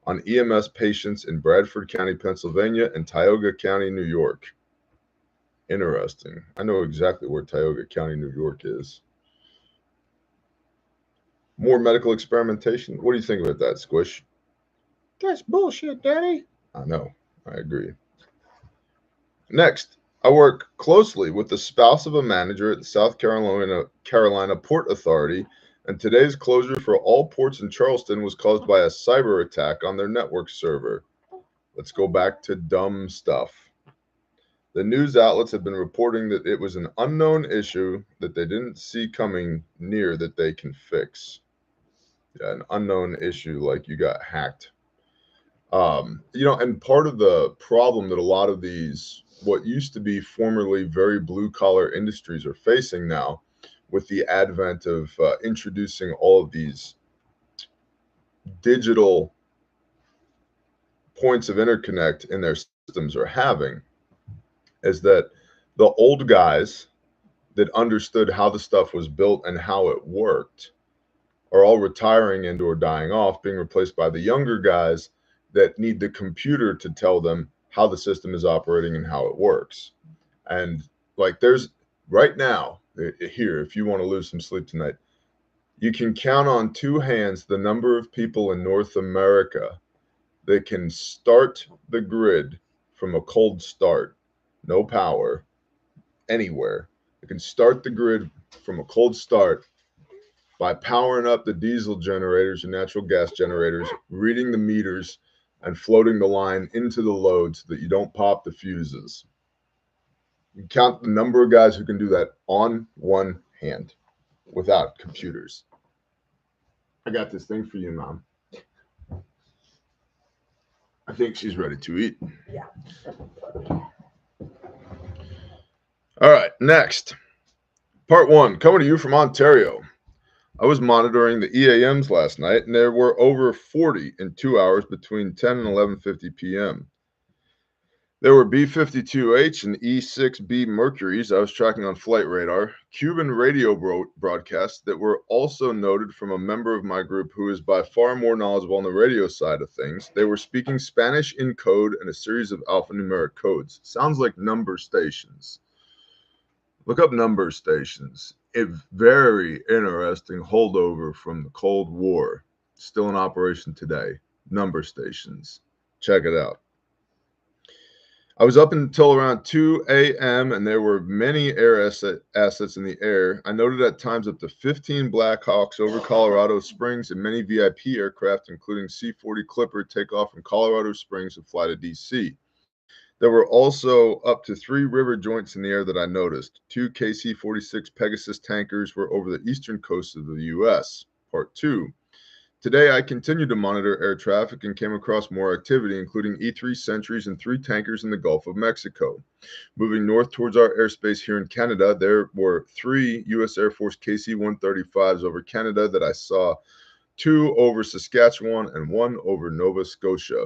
on EMS patients in Bradford County, Pennsylvania, and Tioga County, New York. Interesting. I know exactly where Tioga County, New York is. More medical experimentation. What do you think about that, Squish? That's bullshit, Daddy. I know. I agree. Next, I work closely with the spouse of a manager at the South Carolina Port Authority, and today's closure for all ports in Charleston was caused by a cyber attack on their network server. Let's go back to dumb stuff. The news outlets have been reporting that it was an unknown issue that they didn't see coming near that they can fix. Yeah, an unknown issue like you got hacked. And part of the problem that a lot of these, what used to be formerly very blue-collar industries are facing now with the advent of introducing all of these digital points of interconnect in their systems are having, is that the old guys that understood how the stuff was built and how it worked are all retiring and or dying off, being replaced by the younger guys that need the computer to tell them how the system is operating and how it works. And like there's right now here, if you want to lose some sleep tonight, you can count on two hands the number of people in North America that can start the grid from a cold start, no power, anywhere. They can start the grid from a cold start by powering up the diesel generators and natural gas generators, reading the meters, and floating the line into the load so that you don't pop the fuses. You count the number of guys who can do that on one hand without computers. I got this thing for you, Mom. I think she's ready to eat. Yeah. All right, next. Part 1, coming to you from Ontario. I was monitoring the EAMs last night, and there were over 40 in 2 hours between 10 and 11:50 p.m. There were B-52H and E-6B Mercuries I was tracking on flight radar, Cuban radio broadcasts that were also noted from a member of my group who is by far more knowledgeable on the radio side of things. They were speaking Spanish in code and a series of alphanumeric codes. Sounds like number stations. Look up number stations. A very interesting holdover from the Cold War. Still in operation today. Number stations. Check it out. I was up until around 2 a.m. and there were many air assets in the air. I noted at times up to 15 Black Hawks over Colorado Springs and many VIP aircraft, including C-40 Clipper, take off from Colorado Springs and fly to D.C. There were also up to 3 river joints in the air that I noticed. 2 KC-46 Pegasus tankers were over the eastern coast of the U.S. Part 2. Today, I continued to monitor air traffic and came across more activity, including E-3 Sentries and 3 tankers in the Gulf of Mexico. Moving north towards our airspace here in Canada, there were 3 U.S. Air Force KC-135s over Canada that I saw, 2 over Saskatchewan and 1 over Nova Scotia.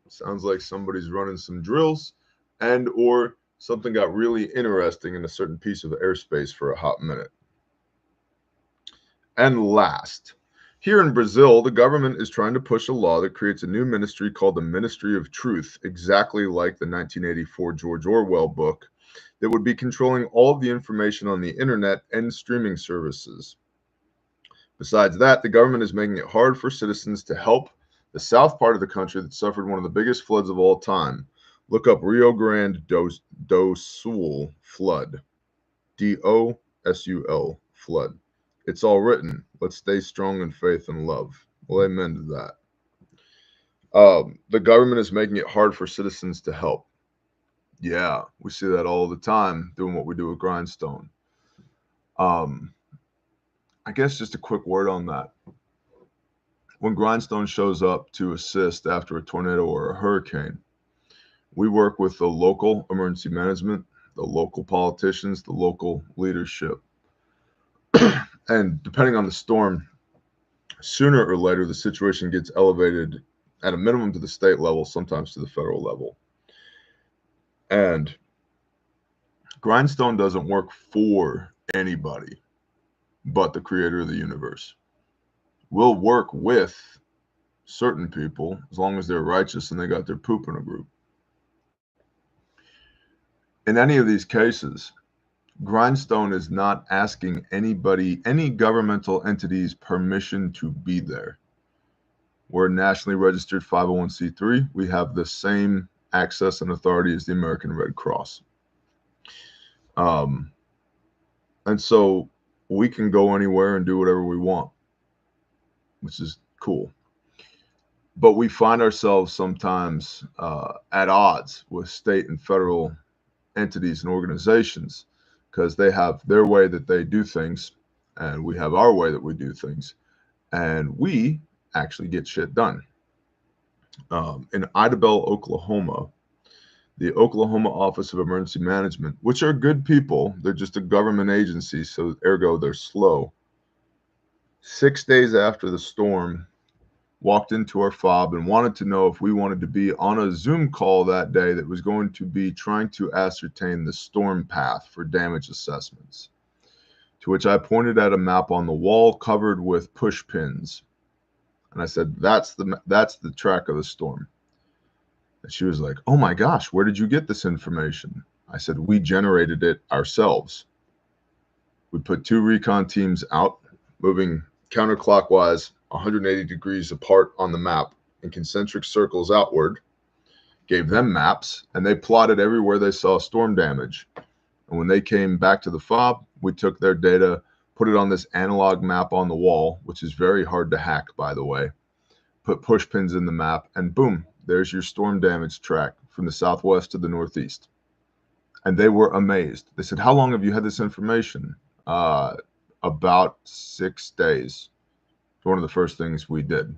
Sounds like somebody's running some drills and or something got really interesting in a certain piece of airspace for a hot minute. And last, here in Brazil, the government is trying to push a law that creates a new ministry called the Ministry of Truth, exactly like the 1984 George Orwell book, that would be controlling all of the information on the internet and streaming services. Besides that, the government is making it hard for citizens to help the south part of the country that suffered one of the biggest floods of all time. Look up Rio Grande do Sul flood. D-O-S-U-L flood. It's all written. Let's stay strong in faith and love. Well, amen to The government is making it hard for citizens to help. Yeah, we see that all the time doing what we do with Grindstone. I guess just a quick word on that. When Grindstone shows up to assist after a tornado or a hurricane, we work with the local emergency management, the local politicians, the local leadership. And depending on the storm, sooner or later, the situation gets elevated at a minimum to the state level, sometimes to the federal level. And Grindstone doesn't work for anybody but the creator of the universe. We'll work with certain people as long as they're righteous and they got their poop in a group. In any of these cases, Grindstone is not asking anybody, any governmental entities, permission to be there. We're a nationally registered 501c3. We have the same access and authority as the American Red Cross. And so we can go anywhere and do whatever we want, which is cool. But we find ourselves sometimes at odds with state and federal entities and organizations because they have their way that they do things and we have our way that we do things, and we actually get shit done. In Idabel, Oklahoma, the Oklahoma Office of Emergency Management, which are good people, they're just a government agency, so ergo they're slow. 6 days after the storm, walked into our fob and wanted to know if we wanted to be on a Zoom call that day that was going to be trying to ascertain the storm path for damage assessments. To which I pointed at a map on the wall covered with push pins. And I said, that's the track of the storm. And she was like, oh my gosh, where did you get this information? I said, we generated it ourselves. We put 2 recon teams out, moving counterclockwise 180 degrees apart on the map in concentric circles outward, gave them maps, and they plotted everywhere they saw storm damage. And when they came back to the fob, we took their data, put it on this analog map on the wall, which is very hard to hack, by the way, put push pins in the map, and boom, there's your storm damage track from the southwest to the northeast. And they were amazed. They said, how long have you had this information? About 6 days. One of the first things we did,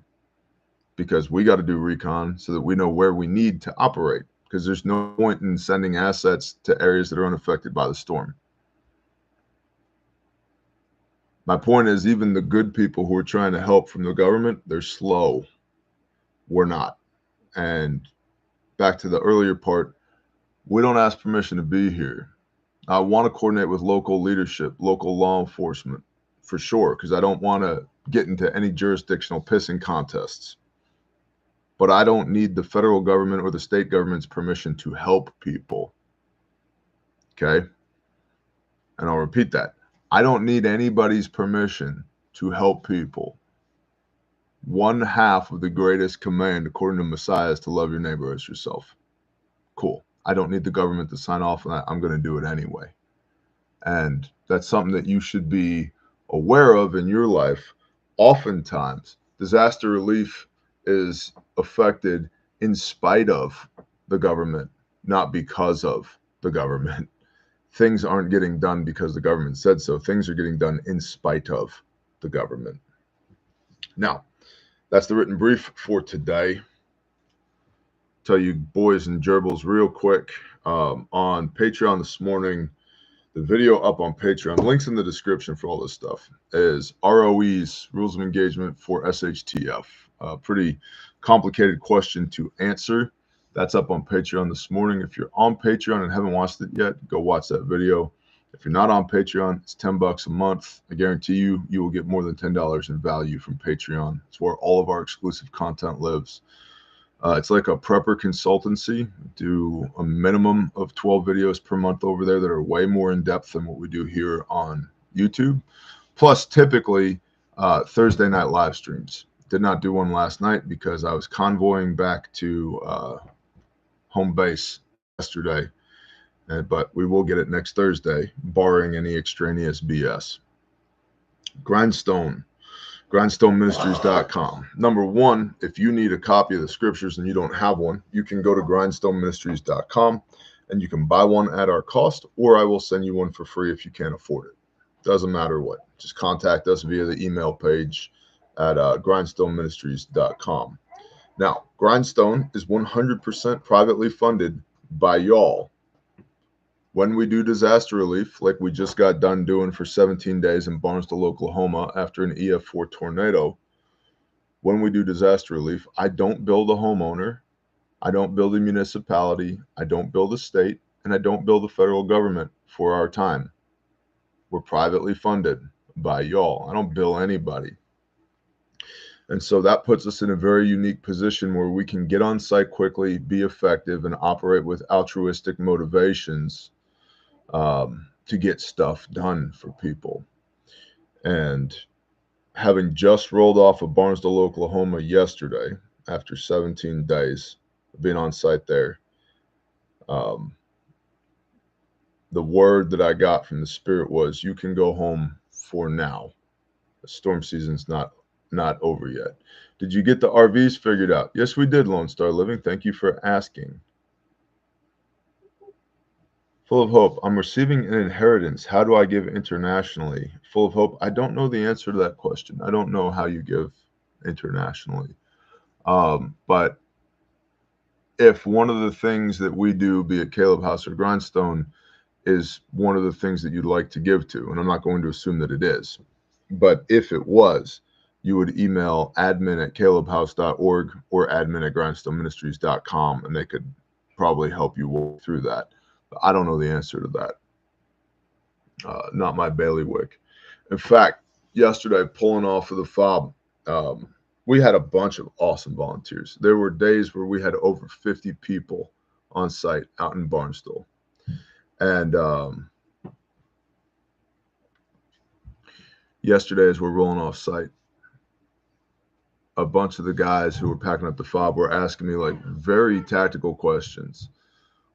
because we got to do recon so that we know where we need to operate, because there's no point in sending assets to areas that are unaffected by the storm. My point is, even the good people who are trying to help from the government, they're slow. We're not. And back to the earlier part, we don't ask permission to be here. I want to coordinate with local leadership, local law enforcement, for sure, because I don't want to get into any jurisdictional pissing contests. But I don't need the federal government or the state government's permission to help people. Okay? And I'll repeat that. I don't need anybody's permission to help people. 1/2 of the greatest command, according to Messiah, is to love your neighbor as yourself. Cool. I don't need the government to sign off on that. I'm going to do it anyway. And that's something that you should be aware of in your life. Oftentimes, disaster relief is affected in spite of the government, not because of the government. Things aren't getting done because the government said so. Things are getting done in spite of the government. Now, that's the written brief for today. Tell you boys and gerbils real quick, on Patreon this morning, the video up on Patreon, links in the description for all this stuff, is ROE's Rules of Engagement for SHTF. Pretty complicated question to answer. That's up on Patreon this morning. If you're on Patreon and haven't watched it yet, go watch that video. If you're not on Patreon, it's $10 a month. I guarantee you, you will get more than $10 in value from Patreon. It's where all of our exclusive content lives. It's like a prepper consultancy. We do a minimum of 12 videos per month over there that are way more in depth than what we do here on YouTube. Plus, typically, Thursday night live streams. Did not do one last night because I was convoying back to home base yesterday. But we will get it next Thursday, barring any extraneous BS. Grindstone grindstoneministries.com. Number one, if you need a copy of the scriptures and you don't have one, you can go to grindstoneministries.com and you can buy one at our cost, or I will send you one for free if you can't afford it. Doesn't matter what. Just contact us via the email page at grindstoneministries.com. Now, Grindstone is 100% privately funded by y'all. When we do disaster relief, like we just got done doing for 17 days in Barnesville, Oklahoma, after an EF4 tornado, when we do disaster relief, I don't bill the homeowner, I don't bill the municipality, I don't bill the state, and I don't bill the federal government for our time. We're privately funded by y'all. I don't bill anybody. And so that puts us in a very unique position where we can get on site quickly, be effective, and operate with altruistic motivations to get stuff done for people. And having just rolled off of Barnesville, Oklahoma yesterday, after 17 days of being on site there, the word that I got from the Spirit was, you can go home for now. The storm season's not over yet. Did you get the RVs figured out? Yes, we did, Lone Star Living. Thank you for asking. Full of Hope, I'm receiving an inheritance. How do I give internationally? Full of Hope, I don't know the answer to that question. I don't know how you give internationally. But if one of the things that we do, be it Caleb House or Grindstone, is one of the things that you'd like to give to, and I'm not going to assume that it is, but if it was, you would email admin@calebhouse.org or admin@grindstoneministries.com, and they could probably help you walk through that. I don't know the answer to that. Not my bailiwick. In fact, yesterday, pulling off of the fob, we had a bunch of awesome volunteers. There were days where we had over 50 people on site out in Barnesville. And yesterday, as we're rolling off site, a bunch of the guys who were packing up the fob were asking me like very tactical questions.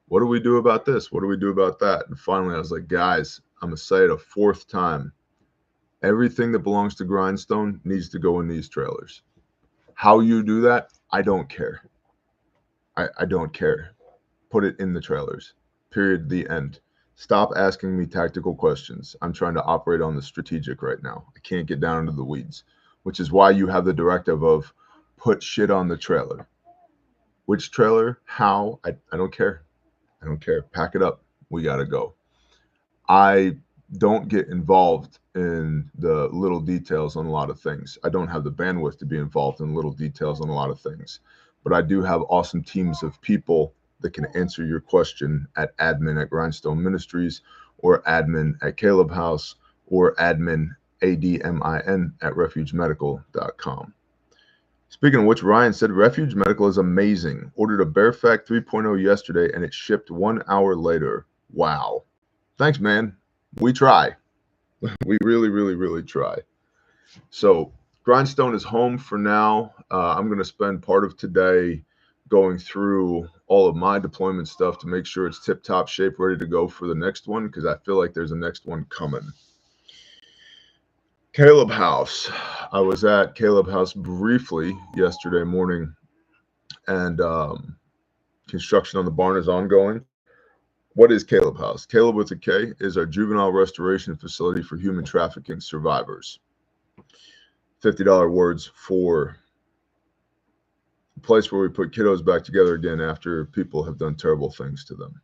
What do we do about this? What do we do about that? And finally, I was like, guys, I'm going to say it a fourth time. Everything that belongs to Grindstone needs to go in these trailers. How you do that, I don't care. I don't care. Put it in the trailers. Period. The end. Stop asking me tactical questions. I'm trying to operate on the strategic right now. I can't get down into the weeds, which is why you have the directive of put shit on the trailer. Which trailer? How? I don't care. I don't care. Pack it up. We got to go. I don't get involved in the little details on a lot of things. I don't have the bandwidth to be involved in little details on a lot of things. But I do have awesome teams of people that can answer your question at admin@Grindstone Ministries or admin@Caleb House or admin, ADMIN, @refugemedical.com. Speaking of which, Ryan said Refuge Medical is amazing. Ordered a Bearfact 3.0 yesterday and it shipped 1 hour later. Wow. Thanks, man. We try. We really, really, really try. So Grindstone is home for now. I'm going to spend part of today going through all of my deployment stuff to make sure it's tip-top shape, ready to go for the next one, because I feel like there's a next one coming. Caleb House. I was at Caleb House briefly yesterday morning, and construction on the barn is ongoing. What is Caleb House? Caleb with a K is our juvenile restoration facility for human trafficking survivors. $50 words for a place where we put kiddos back together again after people have done terrible things to them.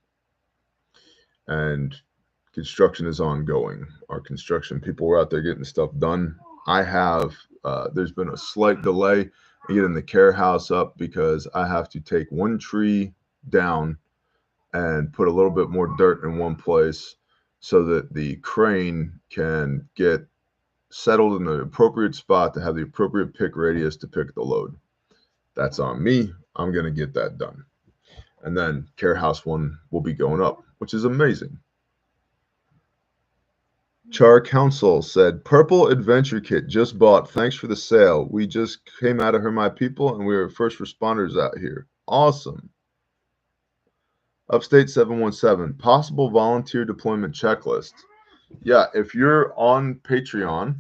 And construction is ongoing. Our construction people were out there getting stuff done. I have, there's been a slight delay in getting the care house up because I have to take one tree down and put a little bit more dirt in one place so that the crane can get settled in the appropriate spot to have the appropriate pick radius to pick the load. That's on me. I'm going to get that done. And then care house one will be going up, which is amazing. Char Council said, Purple Adventure Kit just bought. Thanks for the sale. We just came out of her, my people, and we were first responders out here. Awesome. Upstate 717, possible volunteer deployment checklist. Yeah, if you're on Patreon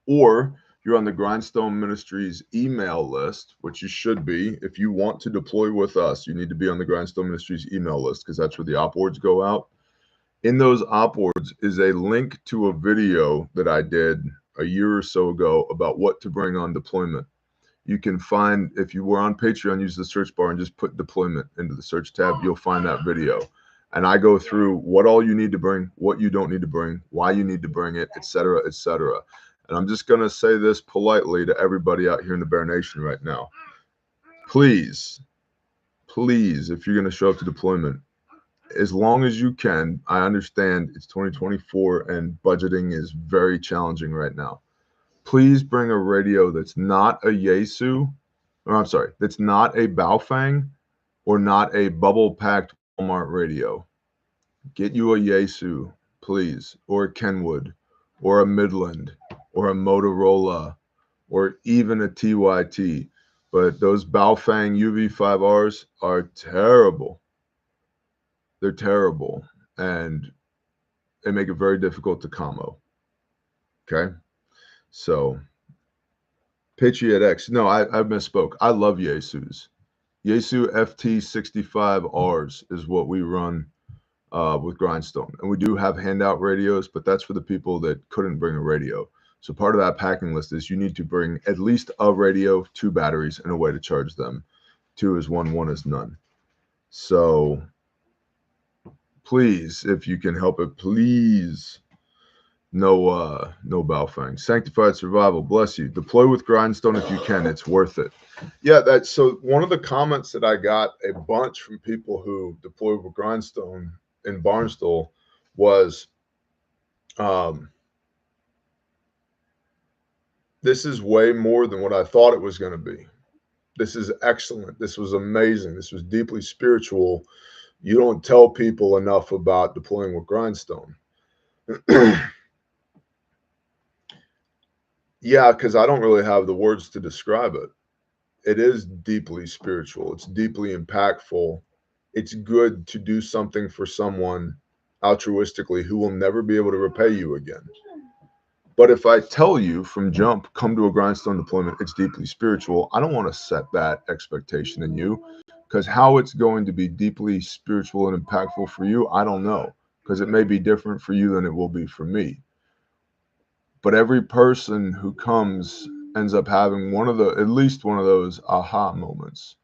or you're on the Grindstone Ministries email list, which you should be. If you want to deploy with us, you need to be on the Grindstone Ministries email list because that's where the op wards go out. In those op wards is a link to a video that I did a year or so ago about what to bring on deployment. You can find, if you were on Patreon, use the search bar and just put deployment into the search tab. You'll find that video. And I go through what all you need to bring, what you don't need to bring, why you need to bring it, et cetera, et cetera. And I'm just going to say this politely to everybody out here in the Bear Nation right now. Please, please, if you're going to show up to deployment, as long as you can, I understand it's 2024 and budgeting is very challenging right now. Please bring a radio that's not a Yaesu, or I'm sorry, that's not a Baofeng or not a bubble-packed Walmart radio. Get you a Yaesu, please, or a Kenwood, or a Midland, or a Motorola, or even a TYT. But those Baofeng UV5Rs are terrible. They're terrible, and they make it very difficult to commo. Okay? So, Patriot X. No, I misspoke. I love Yaesus. Yaesu FT65Rs is what we run with Grindstone. And we do have handout radios, but that's for the people that couldn't bring a radio. So part of that packing list is you need to bring at least a radio, 2 batteries, and a way to charge them. 2 is 1, 1 is none. So please, if you can help it, please. No Baofeng. Sanctified Survival, bless you. Deploy with Grindstone if you can. It's worth it. Yeah, that's so one of the comments that I got a bunch from people who deployed with Grindstone in Barnstable was, this is way more than what I thought it was going to be. This is excellent. This was amazing. This was deeply spiritual. You don't tell people enough about deploying with Grindstone. Yeah, because I don't really have the words to describe it. It is deeply spiritual. It's deeply impactful. It's good to do something for someone altruistically who will never be able to repay you again. But if I tell you from jump, come to a Grindstone deployment, it's deeply spiritual, I don't want to set that expectation in you, because how it's going to be deeply spiritual and impactful for you, I don't know, because it may be different for you than it will be for me. But every person who comes ends up having at least one of those aha moments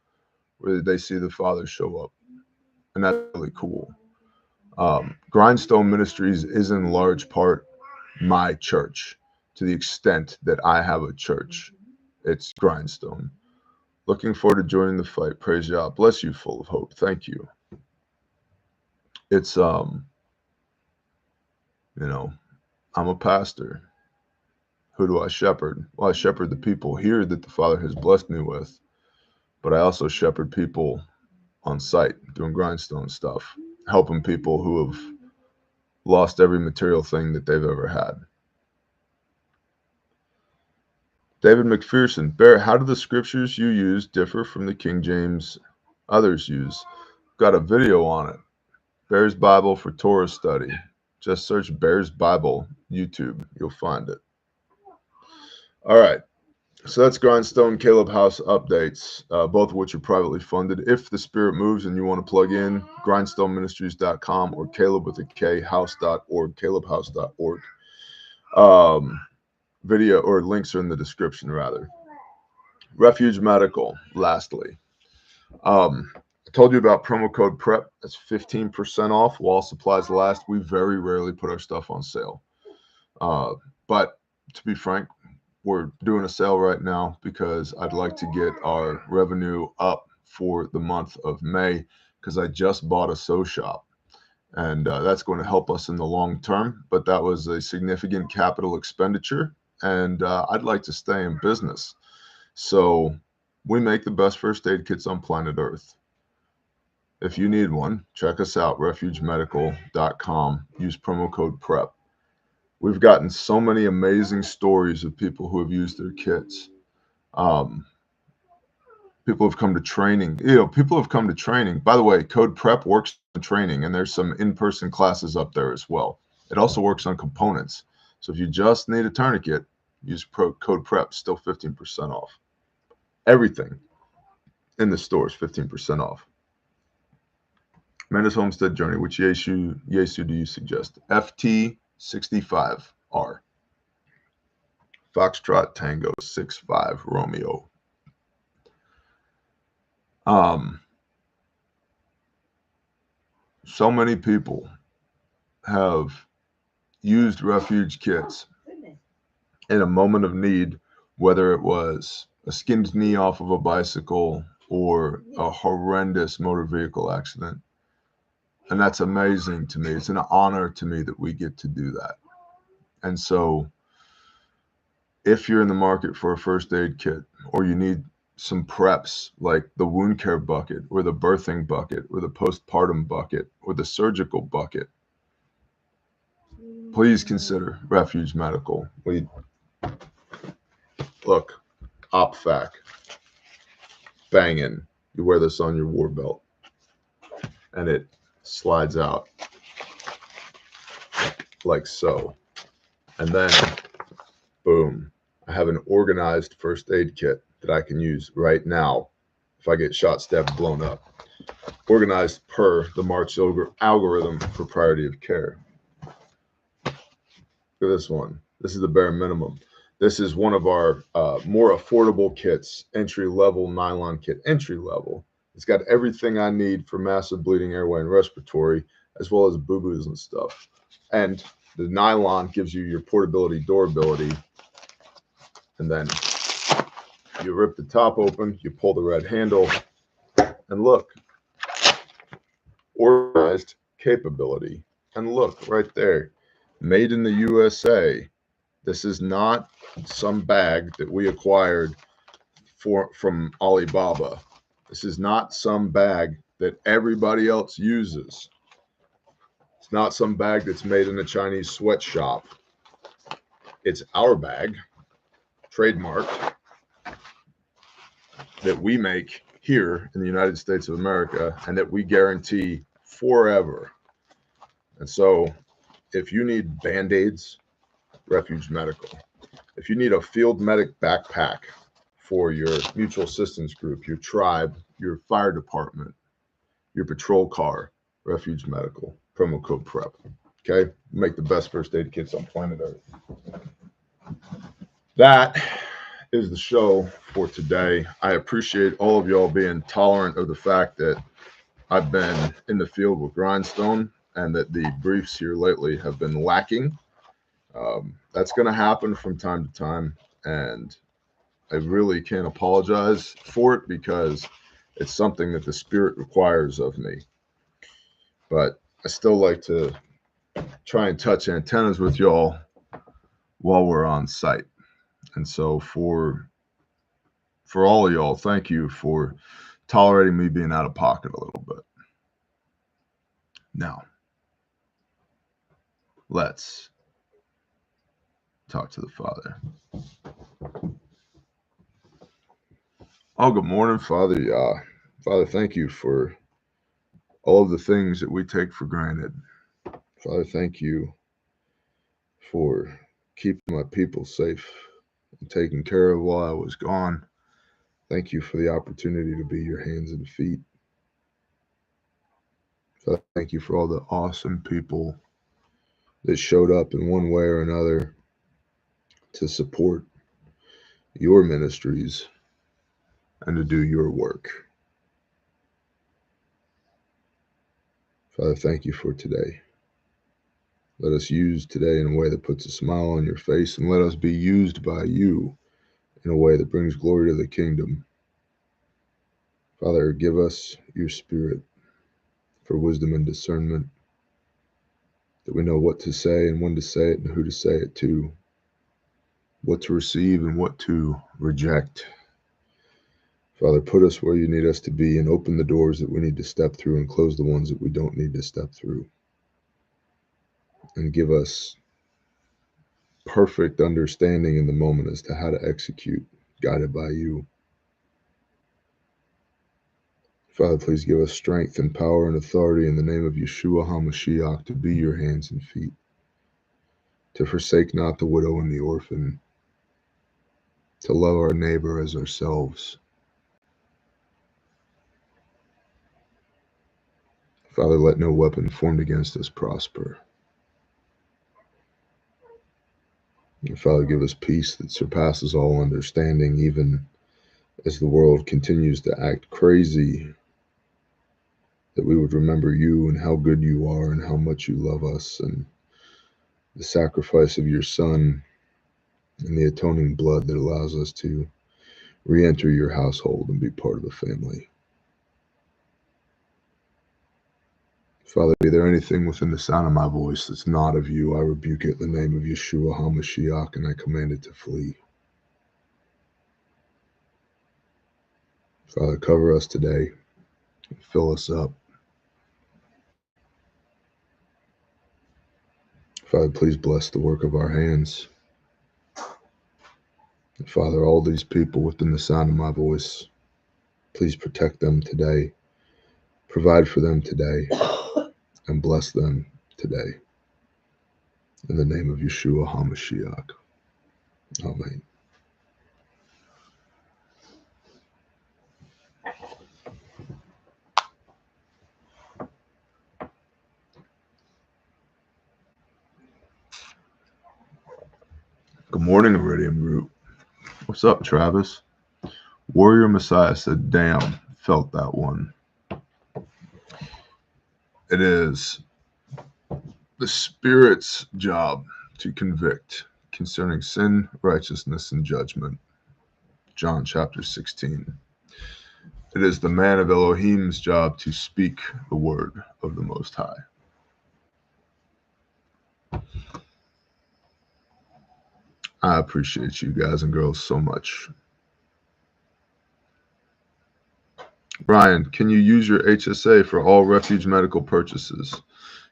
where they see the Father show up. And that's really cool. Grindstone Ministries is in large part my church, to the extent that I have a church. It's Grindstone. Looking forward to joining the fight. Praise Yah. Bless you, full of hope. Thank you. It's, I'm a pastor. Who do I shepherd? Well, I shepherd the people here that the Father has blessed me with, but I also shepherd people on site doing Grindstone stuff, helping people who have lost every material thing that they've ever had. David McPherson, Bear, how do the scriptures you use differ from the King James others use? Got a video on it. Bear's Bible for Torah study. Just search Bear's Bible, YouTube. You'll find it. All right. So that's Grindstone Caleb House updates, both of which are privately funded. If the Spirit moves and you want to plug in, grindstoneministries.com or Caleb with a K, house.org, calebhouse.org. Video or links are in the description, rather. Refuge Medical, lastly. I told you about promo code PREP. That's 15% off while supplies last. We very rarely put our stuff on sale. But to be frank, we're doing a sale right now because I'd like to get our revenue up for the month of May, because I just bought a sew shop, and that's going to help us in the long term. But that was a significant capital expenditure, and I'd like to stay in business. So we make the best first aid kits on planet Earth. If you need one, check us out, refugemedical.com. Use promo code PREP. We've gotten so many amazing stories of people who have used their kits. People have come to training. People have come to training. By the way, code PREP works on training, and there's some in-person classes up there as well. It also works on components. So if you just need a tourniquet, use code PREP, still 15% off. Everything in the store is 15% off. Mendes Homestead Journey, which Yesu do you suggest? FT65R. Foxtrot Tango 65 Romeo. So many people have used refuge kits in a moment of need, whether it was a skinned knee off of a bicycle or a horrendous motor vehicle accident. And that's amazing to me. It's an honor to me that we get to do that. And so if you're in the market for a first aid kit, or you need some preps like the wound care bucket or the birthing bucket or the postpartum bucket or the surgical bucket, please consider Refuge Medical. Look, OPFAC, banging. You wear this on your war belt and it slides out like so. And then, boom, I have an organized first aid kit that I can use right now if I get shot, stabbed, blown up. Organized per the March algorithm for priority of care. Look at this one. This is the bare minimum. This is one of our more affordable kits, entry-level nylon kit, entry-level. It's got everything I need for massive bleeding, airway, and respiratory, as well as boo-boos and stuff. And the nylon gives you your portability, durability, and then you rip the top open, you pull the red handle, and look, organized capability. And look right there, made in the USA. This is not some bag that we acquired from Alibaba. This is not some bag that everybody else uses. It's not some bag that's made in a Chinese sweatshop. It's our bag, trademarked, that we make here in the United States of America and that we guarantee forever. And so if you need Band-Aids, Refuge Medical. If you need a field medic backpack for your mutual assistance group, your tribe, your fire department, your patrol car, Refuge Medical, promo code PREP. Okay? Make the best first aid kits on planet Earth. That is the show for today. I appreciate all of y'all being tolerant of the fact that I've been in the field with Grindstone and that the briefs here lately have been lacking. That's going to happen from time to time, and I really can't apologize for it because it's something that the spirit requires of me. But I still like to try and touch antennas with y'all while we're on site. And so for all of y'all, thank you for tolerating me being out of pocket a little bit. Now, let's talk to the Father. Oh, good morning, Father Yah. Father, thank you for all of the things that we take for granted. Father, thank you for keeping my people safe and taking care of while I was gone. Thank you for the opportunity to be your hands and feet. Father, thank you for all the awesome people that showed up in one way or another to support your ministries and to do your work. Father, thank you for today. Let us use today in a way that puts a smile on your face, and let us be used by you in a way that brings glory to the kingdom. Father, give us your spirit for wisdom and discernment, that we know what to say and when to say it and who to say it to, what to receive and what to reject. Father, put us where you need us to be and open the doors that we need to step through and close the ones that we don't need to step through. And give us perfect understanding in the moment as to how to execute, guided by you. Father, please give us strength and power and authority in the name of Yeshua HaMashiach to be your hands and feet, to forsake not the widow and the orphan, to love our neighbor as ourselves. Father, let no weapon formed against us prosper. And Father, give us peace that surpasses all understanding, even as the world continues to act crazy, that we would remember you and how good you are and how much you love us and the sacrifice of your Son and the atoning blood that allows us to re-enter your household and be part of the family. Father, is there anything within the sound of my voice that's not of you? I rebuke it in the name of Yeshua HaMashiach, and I command it to flee. Father, cover us today and fill us up. Father, please bless the work of our hands. And Father, all these people within the sound of my voice, please protect them today, provide for them today, and bless them today. In the name of Yeshua HaMashiach. Amen. Good morning, Iridium Group. What's up, Travis? Warrior Messiah said, damn, felt that one. It is the Spirit's job to convict concerning sin, righteousness, and judgment. John chapter 16. It is the man of Elohim's job to speak the word of the Most High. I appreciate you guys and girls so much. Brian, can you use your HSA for all refuge medical purchases?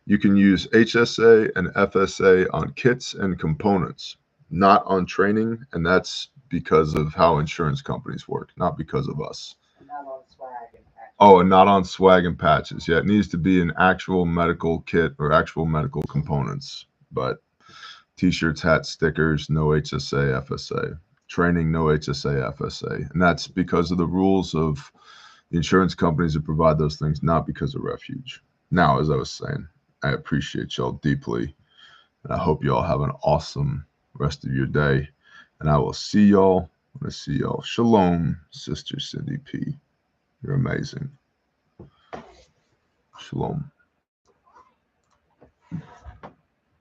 You can use HSA and FSA on kits and components, not on training, and that's because of how insurance companies work, not because of us. Not on swag and patches. Oh, and not on swag and patches. Yeah, it needs to be an actual medical kit or actual medical components. But T-shirts, hats, stickers, no HSA, FSA. Training, no HSA, FSA. And that's because of the rules of the insurance companies that provide those things, not because of refuge. Now, as I was saying, I appreciate y'all deeply. And I hope y'all have an awesome rest of your day. And I will see y'all when I see y'all. Shalom, Sister Cindy P. You're amazing. Shalom.